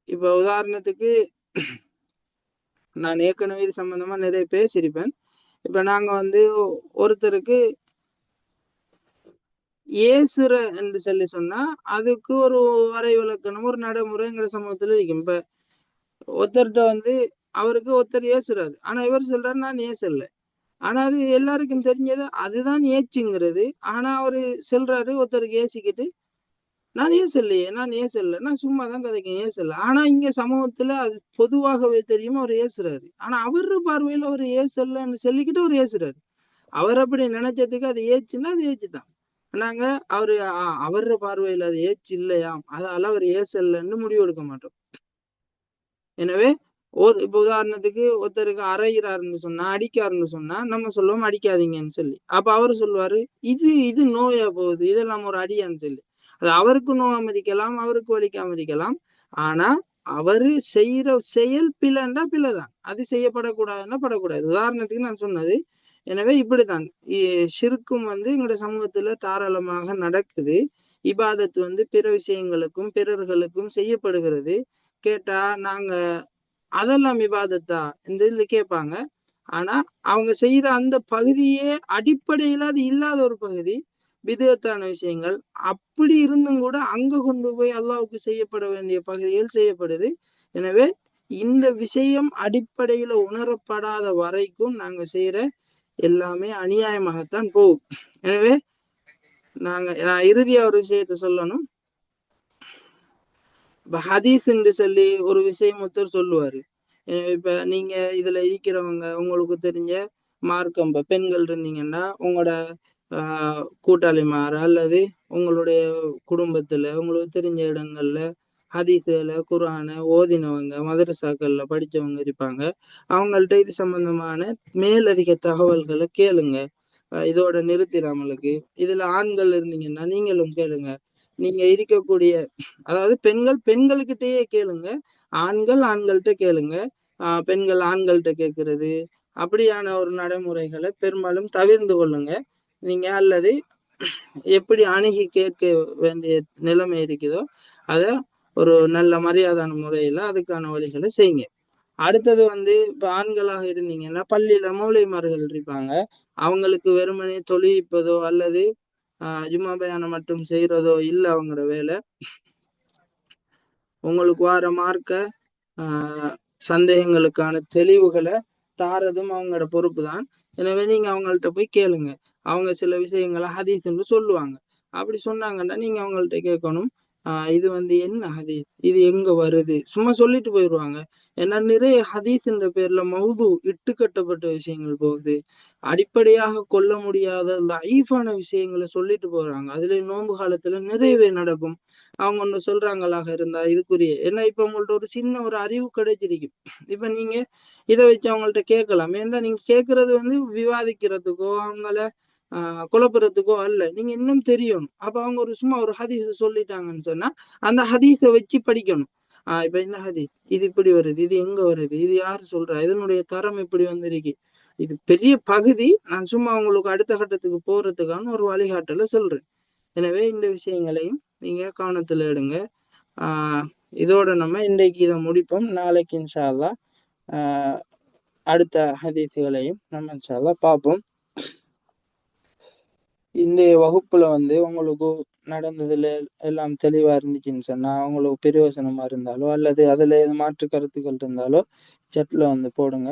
இப்ப உதாரணத்துக்கு நான் ஏற்கனவே இது சம்பந்தமா நிறைய பேசியிருப்பேன். இப்ப நாங்க ஒருத்தருக்கு ஏசுற என்று சொல்லி சொன்னா அதுக்கு ஒரு வரை விளக்கணும் ஒரு நடைமுறை எங்க சமூகத்துல இருக்கும். இப்ப ஒருத்தர்கிட்ட அவருக்கு ஒருத்தர் ஏசுறாரு, ஆனா இவர் சொல்றாரு நான் ஏசல. ஆனா அது எல்லாருக்கும் தெரிஞ்சது அதுதான் ஏச்சுங்கிறது. ஆனா அவரு சொல்றாரு ஒருத்தருக்கு ஏசிக்கிட்டு நான் ஏசல்லையே நான் ஏசல்ல நான் சும்மா தான் கதைக்கேன் ஏசல்ல. ஆனா இங்க சமூகத்துல அது பொதுவாகவே தெரியும் அவர் ஏசுறாரு. ஆனா அவரு பார்வையில அவர் ஏசல்லன்னு சொல்லிக்கிட்டு அவர் ஏசுறாரு. அவர் அப்படி நினைச்சதுக்கு அது ஏச்சுன்னா அது ஏச்சுதான். நாங்க அவரு பார்வையில அது ஏச்சு இல்லையாம் அதால அவர் ஏசல்லன்னு முடிவு எடுக்க மாட்டோம். எனவே இப்ப உதாரணத்துக்கு ஒருத்தருக்கு அறையிறாருன்னு சொன்னா அடிக்காருன்னு சொன்னா நம்ம சொல்லுவோம் அடிக்காதீங்கன்னு சொல்லி. அப்ப அவரு சொல்லுவாரு இது இது நோயா போகுது இதெல்லாம் ஒரு அடியான்னு சொல்லி. அது அவருக்கு நோயாம இருக்கலாம் அவருக்கு வலிக்காம இருக்கலாம். ஆனா அவரு செய்யற செயல் பிழைன்னா பிழைதான். அது செய்யப்படக்கூடாதுன்னா படக்கூடாது. உதாரணத்துக்கு நான் சொன்னது. எனவே இப்படித்தான் ஷிர்க்கும் எங்களுடைய சமூகத்துல தாராளமாக நடக்குது. இபாதத் பிற விஷயங்களுக்கும் பிறர்களுக்கும் செய்யப்படுகிறது. கேட்டா நாங்க அதெல்லாம் இபாதத்தா இந்த இதுல கேட்பாங்க. ஆனா அவங்க செய்யற அந்த பகுதியே அடிப்படையில அது இல்லாத ஒரு பகுதி விதத்தான விஷயங்கள். அப்படி இருந்தும் கூட அங்க கொண்டு போய் அல்லாஹ்வுக்கு செய்யப்பட வேண்டிய பகுதிகள் செய்யப்படுது. எனவே இந்த விஷயம் அடிப்படையில உணரப்படாத வரைக்கும் நாங்க செய்யற எல்லாமே அநியாயமாகத்தான் போகும். எனவே நான் இறுதியா ஒரு விஷயத்த சொல்லணும். இப்ப ஹதீஸ் என்று சொல்லி ஒரு விஷயம் ஒருத்தர் சொல்லுவாரு. இப்ப நீங்க இதுல இருக்கிறவங்க உங்களுக்கு தெரிஞ்ச மார்க்கம் பெண்கள் இருந்தீங்கன்னா உங்களோட கூட்டாளிமார் அல்லது உங்களுடைய குடும்பத்துல உங்களுக்கு தெரிஞ்ச இடங்கள்ல ஹதீஸ்ல குர்ஆனை ஓதினவங்க மதரசாக்கள்ல படிச்சவங்க இருப்பாங்க. அவங்கள்ட்ட இது சம்பந்தமான மேலதிக தகவல்களை கேளுங்க. இதோட நிறுத்திடாமலுக்கு இதுல ஆண்கள் இருந்தீங்கன்னா நீங்களும் கேளுங்க. நீங்க இருக்கக்கூடிய அதாவது பெண்கள் பெண்கள்கிட்டயே கேளுங்க. ஆண்கள் ஆண்கள்கிட்ட கேளுங்க. பெண்கள் ஆண்கள்கிட்ட கேட்கறது அப்படியான ஒரு நடைமுறைகளை பெரும்பாலும் தவிர்ந்து கொள்ளுங்க. நீங்க அல்லது எப்படி அணுகி கேட்க வேண்டிய நிலைமை இருக்குதோ அத ஒரு நல்ல மரியாதையான முறையில அதுக்கான வழிகளை செய்யுங்க. அடுத்தது இப்ப ஆண்களாக இருந்தீங்கன்னா பள்ளியில மௌலைமார்கள் இருப்பாங்க. அவங்களுக்கு வெறுமனே தொழிப்பதோ அல்லது ஜும்மா பயானம் மட்டும் செய்யறதோ இல்ல அவங்களோட வேலை. உங்களுக்கு வர மார்க்க சந்தேகங்களுக்கான தெளிவுகளை தாரதும் அவங்களோட பொறுப்பு தான். எனவே நீங்க அவங்கள்ட்ட போய் கேளுங்க. அவங்க சில விஷயங்களை ஹதீஸ்ன்னு சொல்லுவாங்க. அப்படி சொன்னாங்கன்னா நீங்க அவங்கள்ட்ட கேட்கணும். இது என்ன ஹதீஸ் இது எங்க வருது சும்மா சொல்லிட்டு போயிடுவாங்க. ஏன்னா நிறைய ஹதீஸ்ன்ற பேர்ல மௌது இட்டுக்கட்டப்பட்ட விஷயங்கள் போகுது. அடிப்படையாக கொள்ள முடியாத லைஃபான விஷயங்களை சொல்லிட்டு போறாங்க. அதுல நோன்பு காலத்துல நிறையவே நடக்கும். அவங்க ஒண்ணு சொல்றாங்களாக இருந்தா இதுக்குரிய ஏன்னா இப்ப உங்கள்ட்ட ஒரு சின்ன ஒரு அறிவு கிடைச்சிருக்கு. இப்ப நீங்க இதை வச்சு அவங்கள்ட்ட கேட்கலாம். ஏன்னா நீங்க கேட்கறது விவாதிக்கிறதுக்கோ அவங்கள குழப்புறதுக்கோ அல்ல. நீங்க இன்னும் தெரியணும். அப்ப அவங்க சும்மா ஒரு ஹதீஸ சொல்லிட்டாங்கன்னு சொன்னா அந்த ஹதீஸை வச்சு படிக்கணும். இப்ப இந்த ஹதீஸ் இது இப்படி வருது இது எங்க வருது இது யாரு சொல்றா இதனுடைய தரம் இப்படி வந்திருக்கு. இது பெரிய பகுதி. நான் சும்மா உங்களுக்கு அடுத்த கட்டத்துக்கு போறதுக்கான ஒரு வழிகாட்டல சொல்றேன். எனவே இந்த விஷயங்களையும் நீங்க கவனத்துல எடுங்க. இதோட நம்ம இன்றைக்கு இதை முடிப்போம். நாளைக்கு இன்ஷா அல்லாஹ் அடுத்த ஹதீஸ்களையும் நம்ம இன்ஷா அல்லாஹ் பார்ப்போம். இந்த வகுப்புல உங்களுக்கு நடந்ததுல எல்லாம் தெளிவா இருந்துச்சுன்னு சொன்னா உங்களுக்கு பிரயோசனமா இருந்தாலோ அல்லது அதுல மாற்று கருத்துக்கள் இருந்தாலோ சட்ல போடுங்க.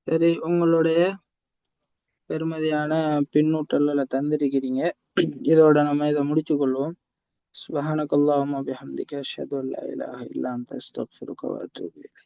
சரி, உங்களுடைய பெருமதியான பின்னூட்டல்ல தந்திருக்கிறீங்க. இதோட நம்ம இதை முடிச்சு கொள்வோம். சுப்ஹானக்கல்லாஹும்ம பிஹம்திக அஷ்ஹது அல்லா இலாஹ இல்லா அன்த அஸ்தக்ஃபிருக வ அத்தூபு இலைக்.